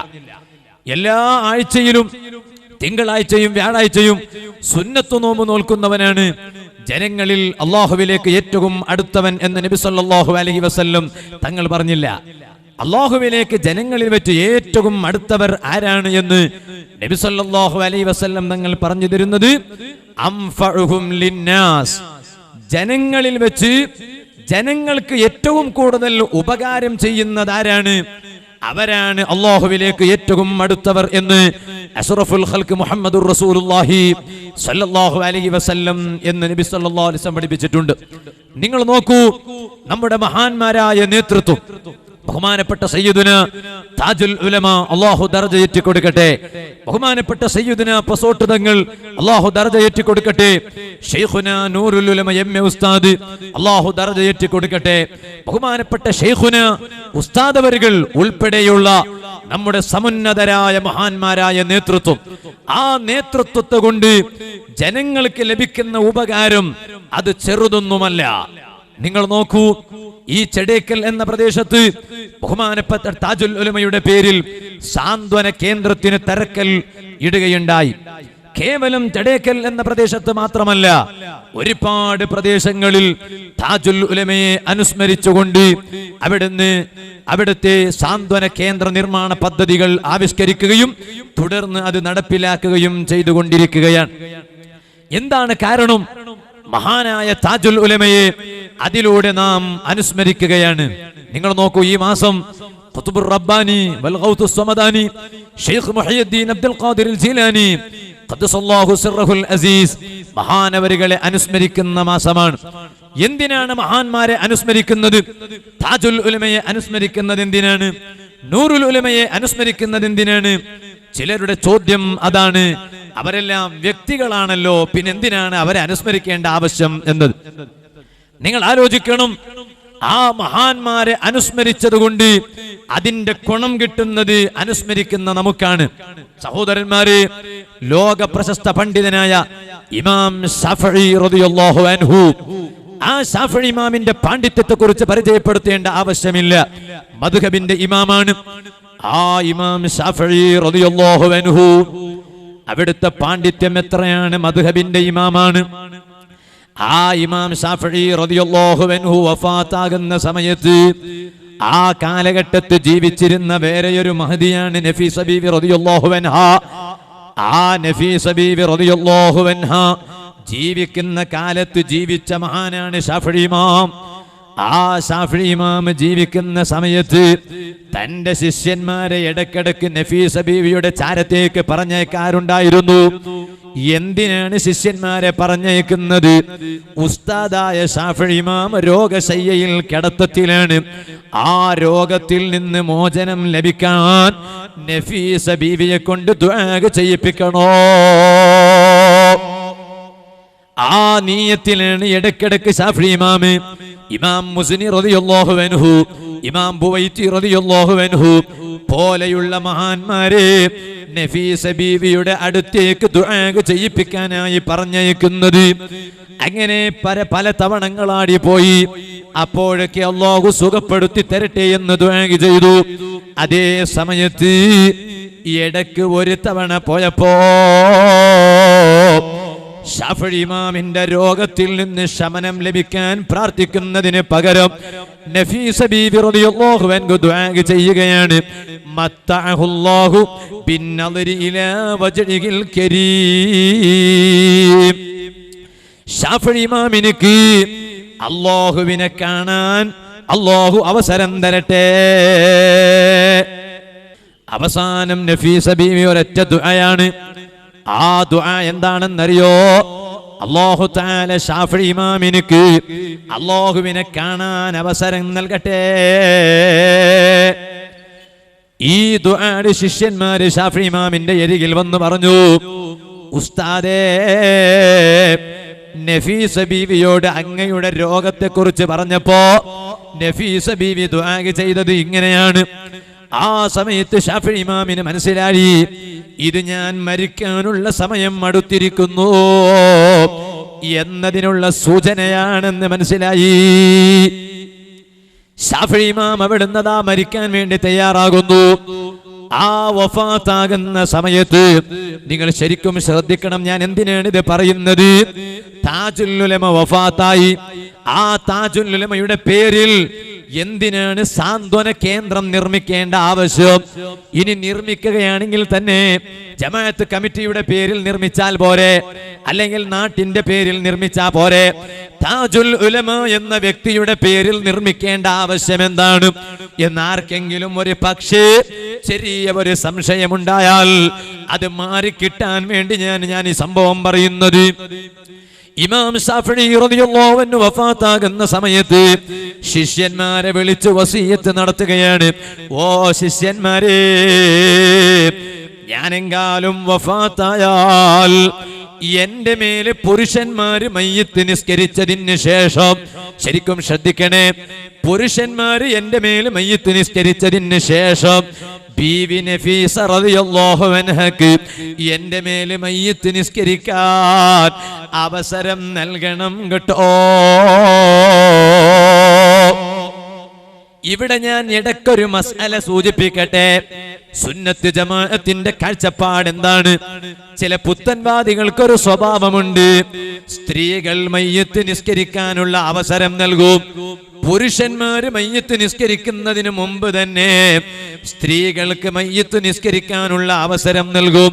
എല്ലാ ആഴ്ചയിലും തിങ്കളാഴ്ചയും വ്യാഴാഴ്ചയും സുന്നത്ത് നോമ്പ് നോൽക്കുന്നവനാണ് ജനങ്ങളിൽ അല്ലാഹുവിലേക്ക് ഏറ്റവും അടുത്തവൻ എന്ന് നബി സല്ലല്ലാഹു അലൈഹി വസല്ലം തങ്ങൾ പറഞ്ഞില്ല. അല്ലാഹുവിലേക്ക് ജനങ്ങളിൽ വെച്ച് ഏറ്റവും അടുത്തവർ ആരാണ് എന്ന് നബി സല്ലല്ലാഹു അലൈഹി വസല്ലം തങ്ങൾ പറഞ്ഞു തരുന്നത്, അംഫഉഹും ലിന്നാസ്, ജനങ്ങളിൽ വെച്ച് ജനങ്ങൾക്ക് ഏറ്റവും കൂടുതൽ ഉപകാരം ചെയ്യുന്നത് ആരാണ്? അവരാണ് അല്ലാഹുവിലേക്ക് ഏറ്റവും അടുത്തവർ എന്ന് അഷ്റഫുൽ ഖൽഖ് മുഹമ്മദുർ റസൂലുള്ളാഹി സ്വല്ലല്ലാഹു അലൈഹി വസല്ലം എന്ന് നബി സല്ലല്ലാഹു അലൈഹി വസല്ലം പഠിപ്പിച്ചിട്ടുണ്ട്. നിങ്ങൾ നോക്കൂ, നമ്മുടെ മഹാന്മാരായ നേതൃത്വം, ബഹുമാനപ്പെട്ട സയ്യിദുന താജുൽ ഉലമ അല്ലാഹു ദർജ ഏറ്റി കൊടുക്കട്ടെ, ബഹുമാനപ്പെട്ട സയ്യിദുന പസോട്ട് തങ്ങൾ അല്ലാഹു ദർജ ഏറ്റി കൊടുക്കട്ടെ, ശൈഖുന നൂറുൽ ഉലമ എം.എ. ഉസ്താദ് അല്ലാഹു ദർജ ഏറ്റി കൊടുക്കട്ടെ, ബഹുമാനപ്പെട്ട ശൈഖുന ഉസ്താദ് അവറുകൾ ഉൾപ്പെടെയുള്ള നമ്മുടെ സമുന്നതരായ മഹാന്മാരായ നേതൃത്വം, ആ നേതൃത്വത്തെ കൊണ്ട് ജനങ്ങൾക്ക് ലഭിക്കുന്ന ഉപകാരം അത് ചെറുതൊന്നുമല്ല. നിങ്ങൾ നോക്കൂ, ഈ ചെടേക്കൽ എന്ന പ്രദേശത്ത് ബഹുമാനപ്പെട്ട താജുൽ ഉലമയുടെ പേരിൽ സാന്ത്വന കേന്ദ്രത്തിന് തറക്കൽ ഇടുകയുണ്ടായി. കേവലം ചെടേക്കൽ എന്ന പ്രദേശത്ത് മാത്രമല്ല, ഒരുപാട് പ്രദേശങ്ങളിൽ താജുൽ ഉലമയെ അനുസ്മരിച്ചുകൊണ്ട് അവിടുത്തെ സാന്ത്വന കേന്ദ്ര നിർമ്മാണ പദ്ധതികൾ ആവിഷ്കരിക്കുകയും തുടർന്ന് അത് നടപ്പിലാക്കുകയും ചെയ്തുകൊണ്ടിരിക്കുകയാണ്. എന്താണ് കാരണം? മഹാനായ താജുൽ ഉലമയെ അതിലൂടെ നാം അനുസ്മരിക്കുകയാണ്. നിങ്ങൾ നോക്കൂ, ഈ മാസം ഖുത്ബുർ റബ്ബാനി വൽ ഗൗത്തുസ് സമദാനി ശൈഖ് മുഹയ്യിദ്ദീൻ അബ്ദുൽ ഖാദിർ ജീലാനി ഖദ്ദസല്ലാഹു സിർറഹുൽ അസീസ് മഹാനവരുകളെ അനുസ്മരിക്കുന്ന മാസമാണ്. എന്തിനാണ് മഹാന്മാരെ അനുസ്മരിക്കുന്നത്? താജുൽ ഉലമയെ അനുസ്മരിക്കുന്നത് എന്തിനാണ്? നൂറുൽ ഉലമയെ അനുസ്മരിക്കുന്നത് എന്തിനാണ്? ചിലരുടെ ചോദ്യം അതാണ്, അവരെല്ലാം വ്യക്തികളാണല്ലോ, പിന്നെന്തിനാണ് അവരെ അനുസ്മരിക്കേണ്ട ആവശ്യം എന്നത്. നിങ്ങൾ ആലോചിക്കണം, ആ മഹാന്മാരെ അനുസ്മരിച്ചത് കൊണ്ട് അതിന്റെ ഗുണം കിട്ടുന്നത് അനുസ്മരിക്കുന്ന നമുക്കാണ്. സഹോദരന്മാരെ, ലോക പ്രശസ്ത പണ്ഡിതനായ ഇമാം ശാഫഈ റളിയല്ലാഹു അൻഹു, ആ ശാഫഈ ഇമാമിന്റെ പാണ്ഡിത്യത്തെ കുറിച്ച് പരിചയപ്പെടുത്തേണ്ട ആവശ്യമില്ല. മദ്ഹബിന്റെ ഇമാമാണ് ആ ഇമാം ശാഫഈ റളിയല്ലാഹു അൻഹു. അവിടുത്തെ പാണ്ഡിത്യം എത്രയാണ്! മദ്ഹബിന്റെ ഇമാമാണ്. ആ ഇമാം ശാഫഈ റളിയല്ലാഹു അൻഹു വഫാത്താകുന്ന സമയത്ത് ആ കാലഘട്ടത്തിൽ ജീവിച്ചിരുന്ന വേറെയൊരു മഹദിയാണ് നഫീസ ബീവി റളിയല്ലാഹു അൻഹാ. ആ നഫീസ ബീവി റളിയല്ലാഹു അൻഹാ ജീവിക്കുന്ന കാലത്ത് ജീവിച്ച മഹാനാണ് ശാഫഈ ഇമാം. ആ ശാഫഈ ഇമാം ജീവിക്കുന്ന സമയത്ത് തന്റെ ശിഷ്യന്മാരെ ഇടക്കിടക്ക് നഫീസ ബീവിയുടെ ചാരത്തേക്ക് പറഞ്ഞേക്കാറുണ്ടായിരുന്നു. എന്തിനാണ് ശിഷ്യന്മാരെ പറഞ്ഞേക്കുന്നത്? ഉസ്താദായ ശാഫഈ ഇമാം രോഗശയ്യയിൽ കിടത്തത്തിലാണ്. ആ രോഗത്തിൽ നിന്ന് മോചനം ലഭിക്കാൻ നഫീസ ബീവിയെ കൊണ്ട് ദുആ ചെയ്യിപ്പിക്കണോ? ആ നീയത്തിലാണ് ഇടക്കിടക്ക് ശാഫഈ ഇമാം, ഇമാം മുസ്നി റളിയല്ലാഹു അൻഹു, ഇമാം ബുവൈത്തി റളിയല്ലാഹു അൻഹു പോലെയുള്ള മഹാന്മാരെ നഫീസ ബീവിയുടെ അടുത്തേക്ക് ദുആ ചെയ്യിപ്പിക്കാനായി പറഞ്ഞയക്കുന്നത്. അങ്ങനെ പല തവണങ്ങളാടി പോയി. അപ്പോഴൊക്കെ അല്ലാഹു സുഖപ്പെടുത്തി തരട്ടെ എന്ന് ദുആ ചെയ്തു. അതേ സമയത്ത് ഇടയ്ക്ക് ഒരു തവണ പോയപ്പോ ശാഫിഈ ഇമാമിന്റെ രോഗത്തിൽ നിന്ന് ശമനം ലഭിക്കാൻ പ്രാർത്ഥിക്കുന്നതിന് പകരം നഫീസ ബീവി റളിയല്ലാഹു അൻഹ ദുആ ചെയ്യുകയാണ്. മത്തഅഹുല്ലാഹു ബിന്നദരി ഇലാ വജ്ഹിൽ കരീം. ശാഫിഈ ഇമാമിനിക്ക് അല്ലാഹുവിനെ കാണാൻ അല്ലാഹു അവസരം തരട്ടെ. അവസാനം നഫീസ ബീവി ഒരൊറ്റ ദുആയാണ്. ആ ദുആ എന്താണെന്നറിയോ? അല്ലാഹു തആല ശാഫിഈ ഇമാമിനിക്ക് അല്ലാഹുവിനെ കാണാൻ അവസരം നൽകട്ടെ. ഈ ദുആയുടെ ശിഷ്യന്മാര് ശാഫിഈ ഇമാമിന്റെ അരികിൽ വന്ന് പറഞ്ഞു, ഉസ്താദേ, നഫീസ ബീവിയോട് അങ്ങയുടെ രോഗത്തെക്കുറിച്ച് പറഞ്ഞപ്പോ നഫീസ ബീവി ദുആ ചെയ്തത് ഇങ്ങനെയാണ്. ആ സമയത്ത് ശാഫിഈ ഇമാമിന് മനസ്സിലായി, ഇത് ഞാൻ മരിക്കാനുള്ള സമയം അടുത്തിരിക്കുന്നു എന്നതിനുള്ള സൂചനയാണെന്ന് മനസ്സിലായി. ശാഫിഈ ഇമാം അവിടുന്നതാ മരിക്കാൻ വേണ്ടി തയ്യാറാകുന്നു. ആ വഫാത്താകുന്ന സമയത്ത് നിങ്ങൾ ശരിക്കും ശ്രദ്ധിക്കണം, ഞാൻ എന്തിനാണ് ഇത് പറയുന്നത്. താജുൽ ഉലമ വഫാത്തായി. ആ താജുൽ ഉലമയുടെ പേരിൽ എന്തിനാണ് സാന്ത്വന കേന്ദ്രം നിർമ്മിക്കേണ്ട ആവശ്യം? ഇനി നിർമ്മിക്കുകയാണെങ്കിൽ തന്നെ ജമാഅത്ത് കമ്മിറ്റിയുടെ പേരിൽ നിർമ്മിച്ചാൽ പോരെ, അല്ലെങ്കിൽ നാട്ടിന്റെ പേരിൽ നിർമ്മിച്ചാൽ പോരെ. താജുൽ ഉലമ എന്ന വ്യക്തിയുടെ പേരിൽ നിർമ്മിക്കേണ്ട ആവശ്യം എന്താണ് എന്നാർക്കെങ്കിലും ഒരു പക്ഷേ ചെറിയ ഒരു സംശയമുണ്ടായാൽ അത് മാറിക്കിട്ടാൻ വേണ്ടി ഞാൻ ഈ സംഭവം പറയുന്നത്. ഇമാം ശാഫിഈ റളിയല്ലാഹു അൻഹു വഫാത്താകുന്ന സമയത്ത് ശിഷ്യന്മാരെ വിളിച്ച് വസിയത്ത് നടത്തുകയാണ്. ഓ ശിഷ്യന്മാരെ, ഞാനെങ്കാലും വഫാത്തായാൽ എന്റെ മേല് പുരുഷന്മാര് മയ്യിത്ത് നിസ്കരിച്ചതിന് ശേഷം, ശരിക്കും ശ്രദ്ധിക്കണേ, പുരുഷന്മാര് എന്റെ മേല് മയ്യിത്ത് നിസ്കരിച്ചതിന് ശേഷം ബീവി നഫീസ റളിയല്ലാഹു അൻഹക്ക് എന്റെ മേല് മയ്യിത്ത് നിസ്കരിക്കാൻ അവസരം നൽകണം കേട്ടോ. ഇവിടെ ഞാൻ ഇടയ്ക്കൊരു മസ്അല സൂചിപ്പിക്കട്ടെ. സുന്നത്ത് ജമാഅത്തിന്റെ കാഴ്ചപ്പാട് എന്താണ്? ചില പുത്തൻവാദികൾക്കൊരു സ്വഭാവമുണ്ട്. സ്ത്രീകൾ മയ്യിത്ത് നിസ്കരിക്കാനുള്ള അവസരം നൽകും. പുരുഷന്മാര് മയ്യിത്ത് നിസ്കരിക്കുന്നതിന് മുമ്പ് തന്നെ സ്ത്രീകൾക്ക് മയ്യിത്ത് നിസ്കരിക്കാനുള്ള അവസരം നൽകും.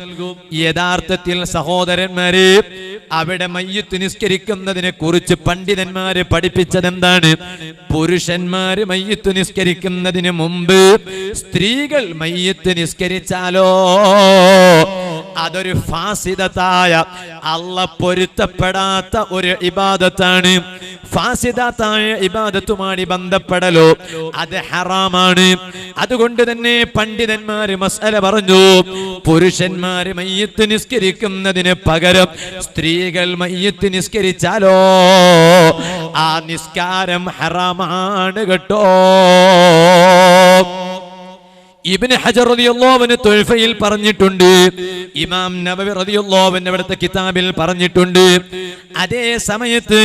യഥാർത്ഥത്തിൽ സഹോദരന്മാരെ, അവിടെ മയ്യിത്ത് നിസ്കരിക്കുന്നതിനെ കുറിച്ച് പണ്ഡിതന്മാര് പഠിപ്പിച്ചത് എന്താണ്? പുരുഷന്മാര് മയ്യിത്ത് നിസ്കരിക്കുന്നതിന് മുമ്പ് സ്ത്രീകൾ മയ്യിത്ത് നിസ്കരിച്ചാലോ അതൊരു ഫാസിദത്തായ, അല്ലാഹ് പൊരുത്തപ്പെടാത്ത ഒരു ഇബാദത്താണ്. ഫാസിദത്തായ ഇബാദത്തുമായി ബന്ധപ്പെടലോ അത് ഹറാമാണ്. അതുകൊണ്ട് തന്നെ പണ്ഡിതന്മാര് മസ്അല പറഞ്ഞു, പുരുഷന്മാര് മയ്യിത്ത് നിസ്കരിക്കുന്നതിന് പകരം സ്ത്രീകൾ മയ്യിത്ത് നിസ്കരിച്ചാലോ ആ നിസ്കാരം ഹറാമാണ് കേട്ടോ. ഇബ്നു ഹജർ റളിയല്ലാഹു അൻഹു തുൽഫയിൽ പറഞ്ഞിട്ടുണ്ട്. ഇമാം നബവി റളിയല്ലാഹു അൻഹു അവിടുത്തെ കിതാബിൽ പറഞ്ഞിട്ടുണ്ട്. അതേ സമയത്ത്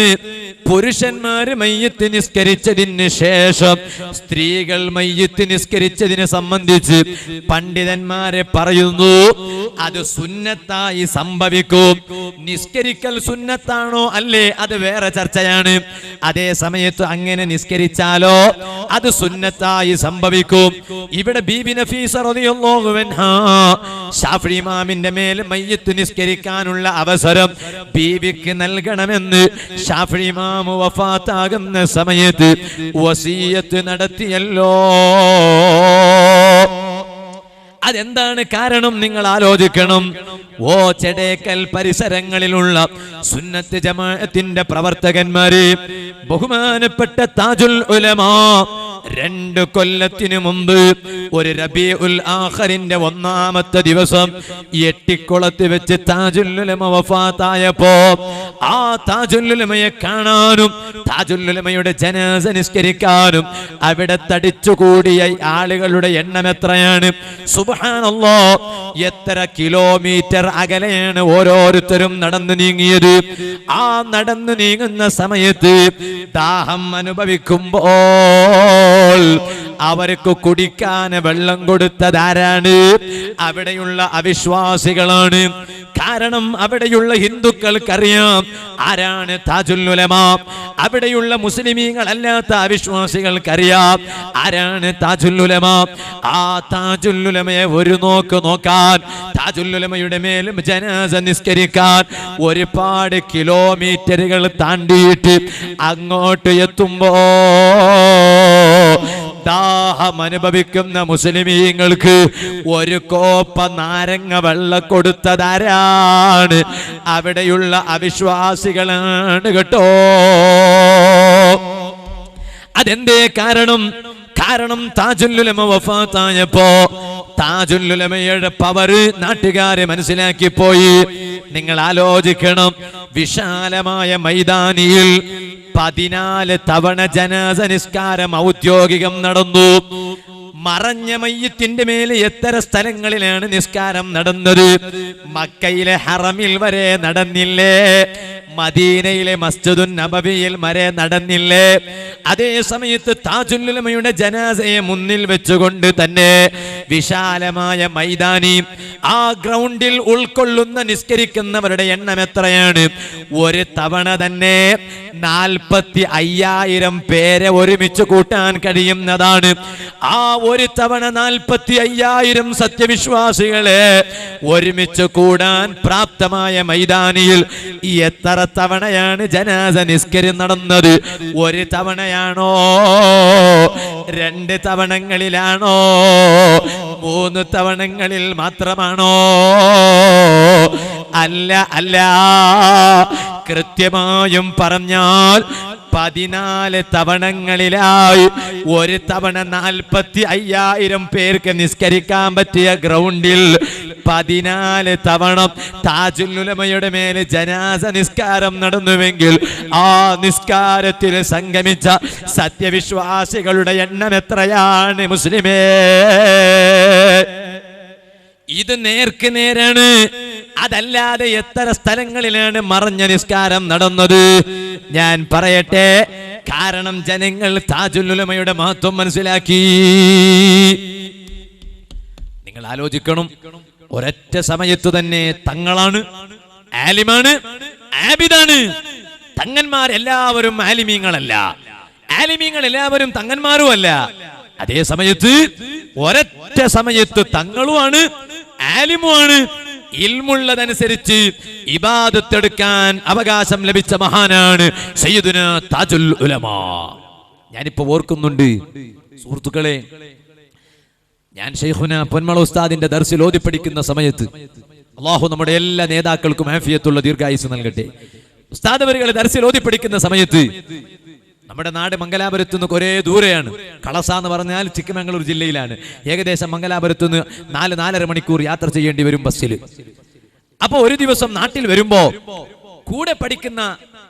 പുരുഷന്മാര് മയ്യിത്ത് നിസ്കരിച്ചതിന് ശേഷം സ്ത്രീകൾ മയ്യിത്ത് നിസ്കരിച്ചതിനെ സംബന്ധിച്ച് പണ്ഡിതന്മാരെ പറയുന്നു, അത് സുന്നത്തായി സംഭവിക്കും. നിസ്കരിക്കൽ സുന്നത്താണോ അല്ലേ അത് വേറെ ചർച്ചയാണ്. അതേ സമയത്ത് അങ്ങനെ നിസ്കരിച്ചാലോ അത് സുന്നത്തായി സംഭവിക്കും. ഇവിടെ ബീബി നഫീസ റളിയല്ലാഹു അൻഹാ ശാഫിഈ ഇമാമിന്റെ മേൽ മയ്യിത്ത് നിസ്കരിക്കാനുള്ള അവസരം ബീബിക്ക് നൽകണമെന്ന് ശാഫിഈ ഇമാം വഫാത്താകുന്ന സമയത്ത് വസിയത്ത് നടത്തിയല്ലോ. അതെന്താണ് കാരണം നിങ്ങൾ ആലോചിക്കണം. ഓ ചെടേക്കൽ പരിസരങ്ങളിലുള്ള സുന്നത്ത് ജമാഅത്തിന്റെ പ്രവർത്തകന്മാരെ, ബഹുമാനപ്പെട്ട താജുൽ ഉലമാ 2 കൊല്ലത്തിനു മുമ്പ് ഒരു റബീഉൽ ആഖിറിന്റെ 1-ാമത്തെ ദിവസം എട്ടിക്കുളത്ത് വെച്ച് താജുൽ ഉലമ വഫാത്തായപ്പോ ആ താജുൽ ഉലമയെ കാണാനും താജുൽ ഉലമയുടെ ജനാസ നിസ്കരിക്കാനും അവിടെ തടിച്ചുകൂടിയ ആളുകളുടെ എണ്ണം എത്രയാണ്? സുബ്ഹാനല്ലാഹ്, എത്ര കിലോമീറ്റർ അകലെയാണ് ഓരോരുത്തരും നടന്നു നീങ്ങിയത്. ആ നടന്നു നീങ്ങുന്ന സമയത്ത് ദാഹം അനുഭവിക്കുമ്പോൾ അവർക്ക് കുടിക്കാൻ വെള്ളം കൊടുത്തതാരാണ്? അവിടെയുള്ള അവിശ്വാസികളാണ്. കാരണം അവിടെയുള്ള ഹിന്ദുക്കൾക്കറിയാം ആരാണ് താജുൽ ഉലമ. അവിടെയുള്ള മുസ്ലിമീങ്ങളല്ലാത്ത അവിശ്വാസികൾക്കറിയാം ആരാണ് താജുൽ ഉലമ. ആ താജുൽ ഉലമയെ ഒരു നോക്ക് നോക്കാൻ, താജുൽ ഉലമയുടെ മേലും ജനാസ നിസ്കരിക്കാൻ ഒരുപാട് കിലോമീറ്ററുകൾ താണ്ടിയിട്ട് അങ്ങോട്ട് എത്തുമ്പോ ദാഹം അനുഭവിക്കുന്ന മുസ്ലിമീങ്ങൾക്ക് ഒരു കോപ്പ നാരങ്ങ വെള്ളം കൊടുത്തതാരാണ്? അവിടെയുള്ള അവിശ്വാസികളാണ് കേട്ടോ. അതെന്തേ കാരണം? കാരണം താജുൽ ഉലമ വഫാത്തായപ്പോ താജുൽ ഉലമയുടെ പവർ നാട്ടുകാരെ മനസ്സിലാക്കി പോയി. നിങ്ങൾ ആലോചിക്കണം, വിശാലമായ മൈതാനിയിൽ 14 തവണ ജനാസ നിസ്കാരം ഔദ്യോഗികം നടന്നു. മറഞ്ഞ മയ്യത്തിന്റെ മേലെ എത്ര സ്ഥലങ്ങളിലാണ് നിസ്കാരം നടന്നത്? മക്കയിലെ ഹറമിൽ വരെ നടന്നില്ലേ? മദീനയിലെ മസ്ജിദുൻ നബവിയിൽ വരെ നടന്നില്ലേ? അതേ സമയത്ത് താജുൽ ഉലമയുടെ ജനാസയെ മുന്നിൽ വെച്ചുകൊണ്ട് തന്നെ വിശാലമായ മൈതാനി, ആ ഗ്രൗണ്ടിൽ ഉൾക്കൊള്ളുന്ന നിസ്കരിക്കുന്നവരുടെ എണ്ണം എത്രയാണ്? ഒരു തവണ തന്നെ 45,000 പേരെ ഒരുമിച്ച് കൂട്ടാൻ കഴിയുന്നതാണ്. ആ ഒരു തവണ 45,000 സത്യവിശ്വാസികളെ ഒരുമിച്ച് കൂടാൻ പ്രാപ്തമായ മൈതാനിയിൽ എത്ര തവണയാണ് ജനാസ നിസ്കാരം നടന്നത്? ഒരു തവണയാണോ? 2 തവണങ്ങളിലാണോ? 3 തവണങ്ങളിൽ മാത്രമാണോ? അല്ല അല്ല, കൃത്യമായും പറഞ്ഞാൽ 14 തവണങ്ങളിലായി. ഒരു തവണ 45,000 പേർക്ക് നിസ്കരിക്കാൻ പറ്റിയ ഗ്രൗണ്ടിൽ 14 തവണ താജുൽ ഉലമയുടെ മേലെ ജനാസ നിസ്കാരം നടന്നുവെങ്കിൽ ആ നിസ്കാരത്തിൽ സംഗമിച്ച സത്യവിശ്വാസികളുടെ എണ്ണം എത്രയാണ് മുസ്ലിമേ? ഇത് നേർക്ക് നേരാണ്. അതല്ലാതെ എത്ര സ്ഥലങ്ങളിലാണ് മറഞ്ഞ നിസ്കാരം നടന്നത്? ഞാൻ പറയട്ടെ, കാരണം ജനങ്ങൾ താജുൽ ഉലമയുടെ മഹത്വം മനസ്സിലാക്കി. നിങ്ങൾ ആലോചിക്കണം, ഒരൊറ്റ സമയത്ത് തന്നെ തങ്ങളാണ്, ആലിമാണ്, ആബിദാണ്. തങ്ങന്മാരെല്ലാവരും ആലിമീങ്ങളല്ല, ആലിമീങ്ങൾ എല്ലാവരും തങ്ങന്മാരുമല്ല. അതേ സമയത്ത് ഒരൊറ്റ സമയത്ത് തങ്ങളുമാണ്, ആലിമുമാണ്. ഇൽമുള്ളതനുസരിച്ച് ഇബാദത്തെടുക്കാൻ അവകാശം ലഭിച്ച മഹാനാണ് സയ്യിദുനാ താജുൽ ഉലമ. ഞാനിപ്പോ ഓർക്കുന്നുണ്ട് സുഹൃത്തുക്കളെ, ഞാൻ ശൈഖുനാ പൊന്മള ഉസ്താദിന്റെ ദർസിൽ ഓതി പഠിക്കുന്ന സമയത്ത്, അല്ലാഹു നമ്മുടെ എല്ലാ നേതാക്കൾക്കും ആഫിയത്തുള്ള ദീർഘായുസ് നൽകട്ടെ. ഉസ്താദ് അവരുകളെ ദർസിൽ ഓതി പഠിക്കുന്ന സമയത്ത് നമ്മുടെ നാട് മംഗലാപുരത്ത് നിന്ന് കുറേ ദൂരെയാണ്. കളസ എന്ന് പറഞ്ഞാൽ ചിക്കമംഗളൂർ ജില്ലയിലാണ്. ഏകദേശം മംഗലാപുരത്ത് നിന്ന് 4-4.5 മണിക്കൂർ യാത്ര ചെയ്യേണ്ടി വരും ബസ്സിൽ. അപ്പൊ ഒരു ദിവസം നാട്ടിൽ വരുമ്പോ കൂടെ പഠിക്കുന്ന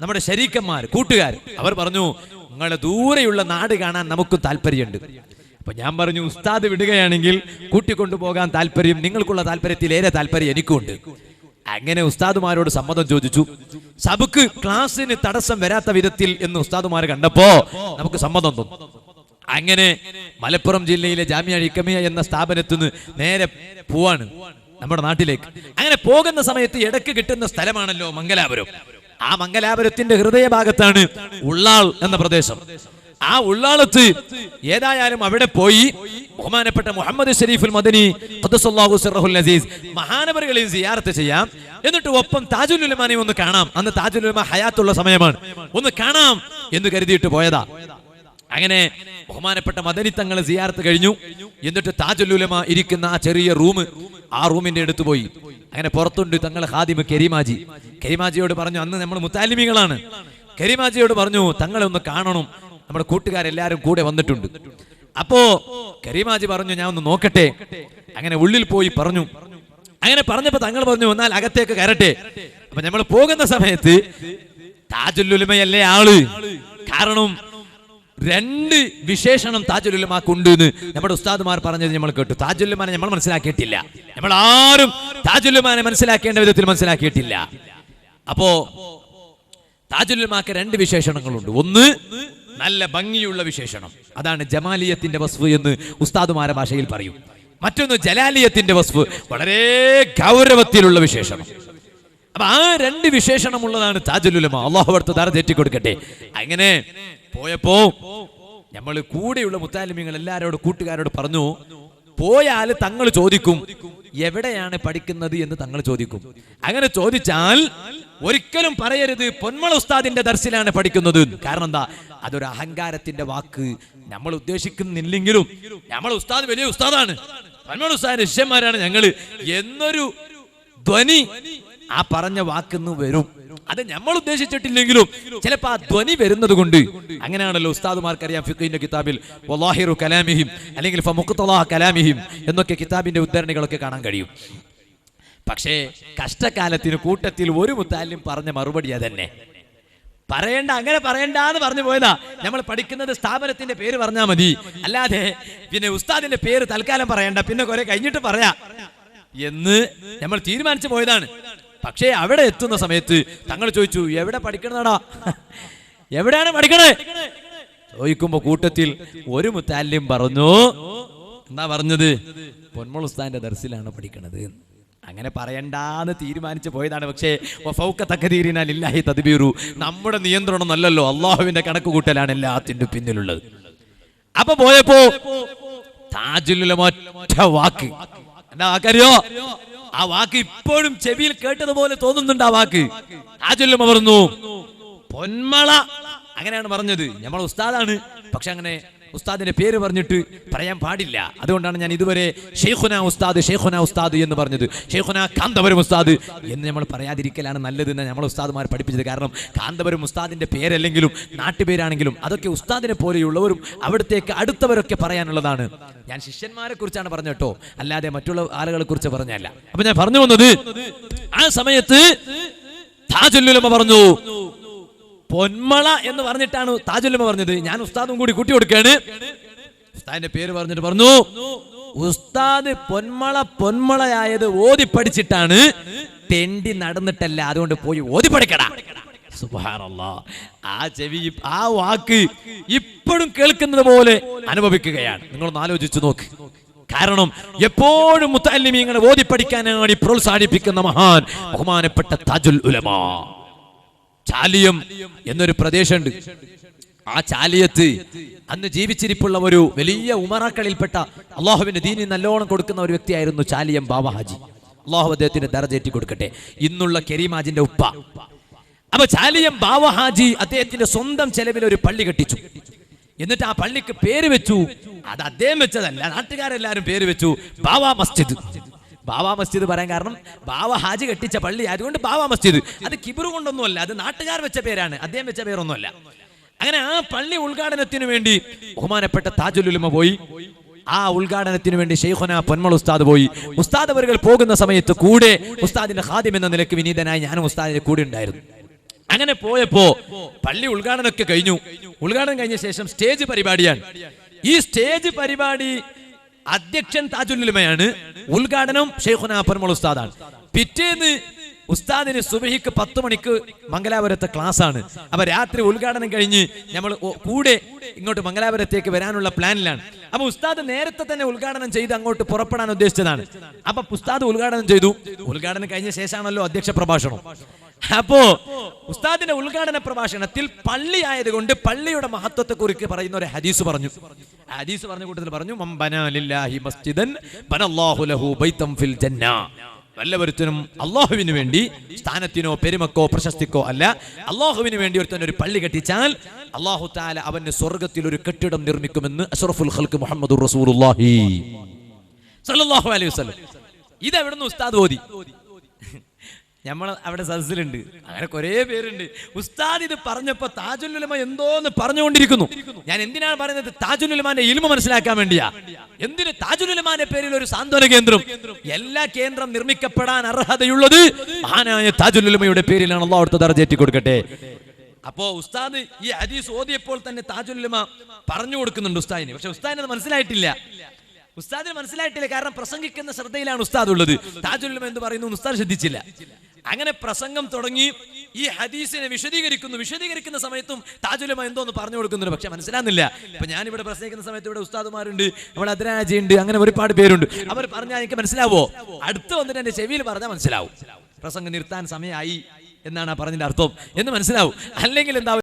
നമ്മുടെ ശരീക്കന്മാർ, കൂട്ടുകാർ, അവർ പറഞ്ഞു, നിങ്ങളുടെ ദൂരെയുള്ള നാട് കാണാൻ നമുക്കും താല്പര്യമുണ്ട്. അപ്പൊ ഞാൻ പറഞ്ഞു, ഉസ്താദ് വിടുകയാണെങ്കിൽ കൂട്ടിക്കൊണ്ടുപോകാൻ താല്പര്യം, നിങ്ങൾക്കുള്ള താല്പര്യത്തിൽ ഏറെ താല്പര്യം എനിക്കുണ്ട്. അങ്ങനെ ഉസ്താദുമാരോട് സമ്മതം ചോദിച്ചു. സബക്ക് ക്ലാസ്സിന് തടസ്സം വരാത്ത വിധത്തിൽ എന്ന് ഉസ്താദുമാർ കണ്ടപ്പോ നമുക്ക് സമ്മതം തന്നു. അങ്ങനെ മലപ്പുറം ജില്ലയിലെ ജാമിയ ഇക്കമിയ എന്ന സ്ഥാപനത്തിൽ നിന്ന് നേരെ പോവാണ് നമ്മുടെ നാട്ടിലേക്ക്. അങ്ങനെ പോകുന്ന സമയത്ത് ഇടയ്ക്ക് കിട്ടുന്ന സ്ഥലമാണല്ലോ മംഗലാപുരം. ആ മംഗലാപുരത്തിന്റെ ഹൃദയഭാഗത്താണ് ഉള്ളാൾ എന്ന പ്രദേശം. ആ ഉള്ളാളത്ത് ഏതായാലും അവിടെ പോയി ബഹുമാനപ്പെട്ട മുഹമ്മദ് ഷരീഫുൽ മദനി ഖദ്ദസല്ലാഹു സിർറഹുൽ അസീസ് മഹാനവറുകളെ സിയാറത്ത് ചെയ്യാം, എന്നിട്ട് ഒപ്പം താജുൽ ഉലമാനെ ഒന്ന് കാണാം. അന്ന് താജുൽ ഉലമ ഹയാത്തുള്ള സമയമാണ്. ഒന്ന് കാണാം എന്ന് കരുതിയിട്ട് പോയതാ. അങ്ങനെ ബഹുമാനപ്പെട്ട മദനി തങ്ങളെ സിയാറത്ത് കഴിഞ്ഞു. എന്നിട്ട് താജുൽ ഉലമ ഇരിക്കുന്ന ആ ചെറിയ റൂം, ആ റൂമിന്റെ അടുത്ത് പോയി. അങ്ങനെ പുറത്തുണ്ട് തങ്ങളെ ഖാദിമ് കരീമാജി. കരീമാജിയോട് പറഞ്ഞു, അന്ന് നമ്മൾ മുത്താലിമികളാണ്. കരീമാജിയോട് പറഞ്ഞു, തങ്ങളെ ഒന്ന് കാണണം, നമ്മുടെ കൂട്ടുകാരെല്ലാരും കൂടെ വന്നിട്ടുണ്ട്. അപ്പോ കരീമാജി പറഞ്ഞു, ഞാൻ ഒന്ന് നോക്കട്ടെ. അങ്ങനെ ഉള്ളിൽ പോയി പറഞ്ഞു. അങ്ങനെ പറഞ്ഞപ്പോ തങ്ങൾ പറഞ്ഞു, എന്നാൽ അകത്തേക്ക് കയറട്ടെ. അപ്പൊ നമ്മൾ പോകുന്ന സമയത്ത് താജുൽ ഉലമയല്ലേ ആള്. കാരണം 2 വിശേഷണം താജുൽ ഉലമാക്കുണ്ട് എന്ന് നമ്മുടെ ഉസ്താദുമാർ പറഞ്ഞത് നമ്മൾ കേട്ടു. താജുൽ ഉലമാനെ നമ്മൾ മനസ്സിലാക്കിയിട്ടില്ല. നമ്മൾ ആരും താജുൽ ഉലമാനെ മനസ്സിലാക്കേണ്ട വിധത്തിൽ മനസ്സിലാക്കിയിട്ടില്ല. അപ്പോ താജുൽ ഉലമാക്ക് 2 വിശേഷണങ്ങളുണ്ട്. ഒന്ന് നല്ല ഭംഗിയുള്ള വിശേഷണം, അതാണ് ജമാലിയത്തിന്റെ വസ്ഫ് എന്ന് ഉസ്താദുമാരുടെ ഭാഷയിൽ പറയും. മറ്റൊന്ന് ജലാലിയത്തിന്റെ വസ്ഫ്, വളരെ ഗൗരവത്തിലുള്ള വിശേഷണം. അപ്പൊ ആ രണ്ട് വിശേഷണമുള്ളതാണ് താജുൽ ഉലമ. അല്ലാഹു അവിടുത്തെ ദർജ ഏറ്റി കൊടുക്കട്ടെ. അങ്ങനെ പോയപ്പോ നമ്മൾ കൂടെയുള്ള മുത്താലിമീങ്ങൾ എല്ലാവരോടും കൂട്ടുകാരോട് പറഞ്ഞു, പോയാൽ തങ്ങൾ ചോദിക്കും എവിടെയാണ് പഠിക്കുന്നത് എന്ന് തങ്ങൾ ചോദിക്കും. അങ്ങനെ ചോദിച്ചാൽ ഒരിക്കലും പറയരുത് പൊന്മള ഉസ്താദിന്റെ ദർസിലാണ് പഠിക്കുന്നത്. കാരണം എന്താ, അതൊരു അഹങ്കാരത്തിന്റെ വാക്ക്. നമ്മൾ ഉദ്ദേശിക്കുന്നില്ലെങ്കിലും നമ്മൾ ഉസ്താദ് വലിയ ഉസ്താദാണ്, പൊന്മള ഉസ്താദിന്റെ ശിഷ്യന്മാരാണ് ഞങ്ങള് എന്നൊരു ധ്വനി ആ പറഞ്ഞ വാക്കിന്ന് വരും. അത് നമ്മൾ ഉദ്ദേശിച്ചിട്ടില്ലെങ്കിലും ചിലപ്പോൾ ആ ധ്വനി വരുന്നത് കൊണ്ട്. അങ്ങനെയാണല്ലോ ഉസ്താദുമാർക്കറിയാം ഫിഖ്ഹിന്റെ കിതാബിൽ വലാഹിറു കലാമിഹിം അല്ലെങ്കിൽ ഫമുഖ്തലാ കലാമിഹിം എന്നൊക്കെ കിതാബിന്റെ ഉദ്ധരണികളൊക്കെ കാണാൻ കഴിയും. പക്ഷേ കഷ്ടകാലത്തിന് കൂട്ടത്തിൽ ഒരു മുത്താലിം പറഞ്ഞ മറുപടി അതന്നെ. പറയണ്ട, അങ്ങനെ പറയണ്ട എന്ന് പറഞ്ഞു പോയതാ. നമ്മൾ പഠിക്കുന്നത് സ്ഥാപനത്തിന്റെ പേര് പറഞ്ഞാൽ മതി, അല്ലാതെ പിന്നെ ഉസ്താദിന്റെ പേര് തൽക്കാലം പറയണ്ട, പിന്നെ കുറെ കഴിഞ്ഞിട്ട് പറയാ എന്ന് നമ്മൾ തീരുമാനിച്ചു പോയതാണ്. പക്ഷേ അവിടെ എത്തുന്ന സമയത്ത് തങ്ങൾ ചോദിച്ചു, എവിടെ പഠിക്കണതാടാ, എവിടെയാണ് പഠിക്കണേ ചോദിക്കുമ്പോ കൂട്ടത്തിൽ ഒരു മുത്താലിം പറഞ്ഞു. എന്താ പറഞ്ഞത്? പൊന്മള ഉസ്താദിന്റെ ദർസിലാണ് പഠിക്കണത്. അങ്ങനെ പറയണ്ടാന്ന് തീരുമാനിച്ചു പോയതാണ്. പക്ഷേ നമ്മുടെ നിയന്ത്രണം അല്ലല്ലോ, അള്ളാഹുവിന്റെ കണക്ക് കൂട്ടലാണ് എല്ലാത്തിന്റെ പിന്നിലുള്ളത്. അപ്പൊ പോയപ്പോ താജുൽ ഉലമ ഒറ്റ വാക്ക്, എന്താ വാക്കറിയോ? ആ വാക്ക് ഇപ്പോഴും ചെവിയിൽ കേട്ടതുപോലെ തോന്നുന്നുണ്ട്. ആ വാക്ക് താജുൽ ഉലമ പറഞ്ഞു, പൊന്മള. അങ്ങനെയാണ് പറഞ്ഞത്. നമ്മൾ ഉസ്താദാണ്, പക്ഷെ അങ്ങനെ ഉസ്താദിന്റെ പേര് പറഞ്ഞിട്ട് പറയാൻ പാടില്ല. അതുകൊണ്ടാണ് ഞാൻ ഇതുവരെ ഷെയ്ഖുന ഉസ്താദ് ഷെയ്ഖുന ഉസ്താദ് എന്ന് പറഞ്ഞത്. ഷെയ്ഖുന കാന്തപുരം ഉസ്താദ് എന്ന് നമ്മൾ പറയാതിരിക്കലാണ് നല്ലതെന്ന് നമ്മൾ ഉസ്താദ്മാർ പഠിപ്പിച്ചത്. കാരണം കാന്തപുരം ഉസ്താദിന്റെ പേരല്ലെങ്കിലും നാട്ടുപേരാണെങ്കിലും അതൊക്കെ ഉസ്താദിനെ പോലെയുള്ളവരും അവിടത്തേക്ക് അടുത്തവരൊക്കെ പറയാനുള്ളതാണ്. ഞാൻ ശിഷ്യന്മാരെ കുറിച്ചാണ് പറഞ്ഞ കേട്ടോ, അല്ലാതെ മറ്റുള്ള ആളുകളെ കുറിച്ച് പറഞ്ഞല്ല. അപ്പൊ ഞാൻ പറഞ്ഞു വന്നത്, ആ സമയത്ത് താജുൽ ഉലമ പറഞ്ഞു, പൊന്മള എന്ന് പറഞ്ഞിട്ടാണ് താജുൽ ഉലമ പറഞ്ഞത്. ഞാൻ ഉസ്താദും കൂടി കൂട്ടി കൊടുക്കുകയാണ്. ഉസ്താദിന്റെ പേര് പറഞ്ഞിട്ട് പറഞ്ഞു, ഉസ്താദ് പൊന്മളയായത് ഓതി പഠിച്ചിട്ടാണ്, തെണ്ടി നടന്നിട്ടല്ല. അതുകൊണ്ട് പോയി ഓതി പഠിക്കടാ. സുബ്ഹാനല്ലാഹ്. ആ ചെവി, ആ വാക്ക് ഇപ്പോഴും കേൾക്കുന്നത് പോലെ അനുഭവിക്കുകയാണ്. നിങ്ങളൊന്ന് ആലോചിച്ചു നോക്ക്. കാരണം എപ്പോഴും മുത്തഅല്ലിമീങ്ങളെ ഓതി പഠിക്കാനാണ് പ്രോത്സാഹിപ്പിക്കുന്ന മഹാൻ ബഹുമാനപ്പെട്ട താജുൽ ഉലമ. ചാലിയം എന്നൊരു പ്രദേശമുണ്ട്. ആ ചാലിയത്ത് അന്ന് ജീവിച്ചിരിപ്പുള്ള ഒരു വലിയ ഉമറാക്കളിൽപ്പെട്ട അള്ളാഹുവിന്റെ ദീനി നല്ലോണം കൊടുക്കുന്ന ഒരു വ്യക്തിയായിരുന്നു ചാലിയം ബാവ ഹാജി. അള്ളാഹു അദ്ദേഹത്തിന്റെ ദർജ ഏറ്റി കൊടുക്കട്ടെ. ഇന്നുള്ള കരീമാജിന്റെ ഉപ്പ. അപ്പൊ ചാലിയം ബാവ ഹാജി അദ്ദേഹത്തിന്റെ സ്വന്തം ചെലവിൽ ഒരു പള്ളി കെട്ടിച്ചു. എന്നിട്ട് ആ പള്ളിക്ക് പേര് വെച്ചു. അത് അദ്ദേഹം വെച്ചതല്ല, നാട്ടുകാരെല്ലാരും പേര് വെച്ചു ബാവ മസ്ജിദ്. ബാവ മസ്ജിദ് പറയാൻ കാരണം ബാവ ഹാജി കെട്ടിച്ച പള്ളി ആയതുകൊണ്ട് ബാവ മസ്ജിദ്. അത് കിബിറു കൊണ്ടൊന്നുമല്ല, അത് നാട്ടുകാർ വെച്ച പേരാണ്, അദ്ദേഹം വെച്ച പേരൊന്നുമല്ല. അങ്ങനെ ആ പള്ളി ഉദ്ഘാടനത്തിന് വേണ്ടി ബഹുമാനപ്പെട്ട താജുൽ ഉലമ പോയി. ആ ഉദ്ഘാടനത്തിന് വേണ്ടി ഷെയ്ഖുന പൊന്മള ഉസ്താദ് പോയി. ഉസ്താദ് അവர்கள் പോകുന്ന സമയത്ത് കൂടെ ഉസ്താദിന്റെ ഖാദിം എന്ന നിലയ്ക്ക് വിനീതനായി ഞാനും ഉസ്താദിന്റെ കൂടെ ഉണ്ടായിരുന്നു. അങ്ങനെ പോയപ്പോ പള്ളി ഉദ്ഘാടനമൊക്കെ കഴിഞ്ഞു. ഉദ്ഘാടനം കഴിഞ്ഞ ശേഷം സ്റ്റേജ് പരിപാടിയാണ്. ഈ സ്റ്റേജ് പരിപാടി അധ്യക്ഷൻ താജുൽ ഉലമയാണ്, ഉദ്ഘാടനം ഷെയ്ഖുന പൊന്മള ഉസ്താദാണ്. പിറ്റേന്ന് ഉസ്താദിന് സുബഹിക്ക് 10 മണിക്ക് മംഗലാപുരത്തെ ക്ലാസ് ആണ്. അപ്പൊ രാത്രി ഉദ്ഘാടനം കഴിഞ്ഞ് നമ്മൾ കൂടെ ഇങ്ങോട്ട് മംഗലാപുരത്തേക്ക് വരാനുള്ള പ്ലാനിലാണ്. അപ്പൊ ഉസ്താദ് നേരത്തെ തന്നെ ഉദ്ഘാടനം ചെയ്ത് അങ്ങോട്ട് പുറപ്പെടാൻ ഉദ്ദേശിച്ചതാണ്. അപ്പൊ ഉസ്താദ് ഉദ്ഘാടനം ചെയ്തു. ഉദ്ഘാടനം കഴിഞ്ഞ ശേഷമാണല്ലോ അധ്യക്ഷ പ്രഭാഷണം. അപ്പോ ഉസ്താദിന്റെ ഉദ്ഘാടന പ്രഭാഷണത്തിൽ പള്ളി ആയതുകൊണ്ട് പള്ളിയുടെ മഹത്വത്തെ കുറിച്ച് പറയുന്ന ഒരു ഹദീസ് പറഞ്ഞു. ഹദീസ് പറഞ്ഞ കൂട്ടത്തിൽ പറഞ്ഞു, മംബനാ ലില്ലാഹി മസ്ജിദൻ ബനല്ലാഹു ലഹു ബൈതൻ ഫിൽ ജന്ന. വല്ലവരുത്തനും അള്ളാഹുവിന് വേണ്ടി സ്ഥാനത്തിനോ പെരുമക്കോ പ്രശസ്തിക്കോ അല്ല, അള്ളാഹുവിന് വേണ്ടി ഒരുത്തൻ ഒരു പള്ളി കെട്ടിച്ചാൽ അള്ളാഹു തആല അവന് സ്വർഗത്തിൽ ഒരു കെട്ടിടം നിർമ്മിക്കുമെന്ന് അഷ്റഫുൽ ഖൽഖ് മുഹമ്മദുർ റസൂലുള്ളാഹി സ്വല്ലല്ലാഹു അലൈഹി വസല്ലം. ഇത് എവിടുന്ന് ഉസ്താദ് ഓതി? നമ്മൾ അവിടെ സദസ്സിലുണ്ട്, അങ്ങനെ കുറെ പേരുണ്ട്. ഉസ്താദ് ഇത് പറഞ്ഞപ്പോ താജുൽ ഉലമ എന്തോന്ന് പറഞ്ഞുകൊണ്ടിരിക്കുന്നു. ഞാൻ എന്തിനാണ് പറയുന്നത്? താജുൽ ഉലമാന്റെ ഇൽമ മനസ്സിലാക്കാൻ വേണ്ടിയാ. എന്തിന്? താജുൽ ഉലമാന്റെ പേരിൽ ഒരു സാന്ത്വന കേന്ദ്രം, എല്ലാ കേന്ദ്രം നിർമ്മിക്കപ്പെടാൻ അർഹതയുള്ളത് മഹാനായ താജുൽ ഉലമയുടെ പേരിലാണ്. അല്ലാഹു അവിടുത്തെ ദർജ ഏറ്റി കൊടുക്കട്ടെ. അപ്പോ ഉസ്താദ് ഈ ഹദീസ് ഓതിയപ്പോൾ തന്നെ താജുൽ ഉലമ പറഞ്ഞു കൊടുക്കുന്നുണ്ട് ഉസ്താദിന്. പക്ഷെ ഉസ്താദിന് അത് മനസ്സിലായിട്ടില്ല. കാരണം പ്രസംഗിക്കുന്ന ശ്രദ്ധയിലാണ് ഉസ്താദ് ഉള്ളത്. താജുൽ ഉലമ എന്ന് പറയുന്നു ഉസ്താദ് ശ്രദ്ധിച്ചില്ല. അങ്ങനെ പ്രസംഗം തുടങ്ങി ഈ ഹദീസിനെ വിശദീകരിക്കുന്ന സമയത്തും താജുൽ ഉലമ എന്തോന്ന് പറഞ്ഞു കൊടുക്കുന്നുണ്ട്, പക്ഷെ മനസ്സിലാകുന്നില്ല. ഇപ്പൊ ഞാനിവിടെ പ്രസംഗിക്കുന്ന സമയത്ത് ഇവിടെ ഉസ്താദുമാരുണ്ട്, ഇവിടെ അദ്രാജി ഉണ്ട്, അങ്ങനെ ഒരുപാട് പേരുണ്ട്. അവർ പറഞ്ഞാൽ എനിക്ക് മനസ്സിലാവോ? അടുത്ത് വന്നിട്ട് എന്റെ ചെവിയിൽ പറഞ്ഞാൽ മനസ്സിലാവും. പ്രസംഗം നിർത്താൻ സമയമായി എന്നാണ് ആ പറഞ്ഞതിന്റെ അർത്ഥം എന്ന് മനസ്സിലാവും. അല്ലെങ്കിൽ എന്താ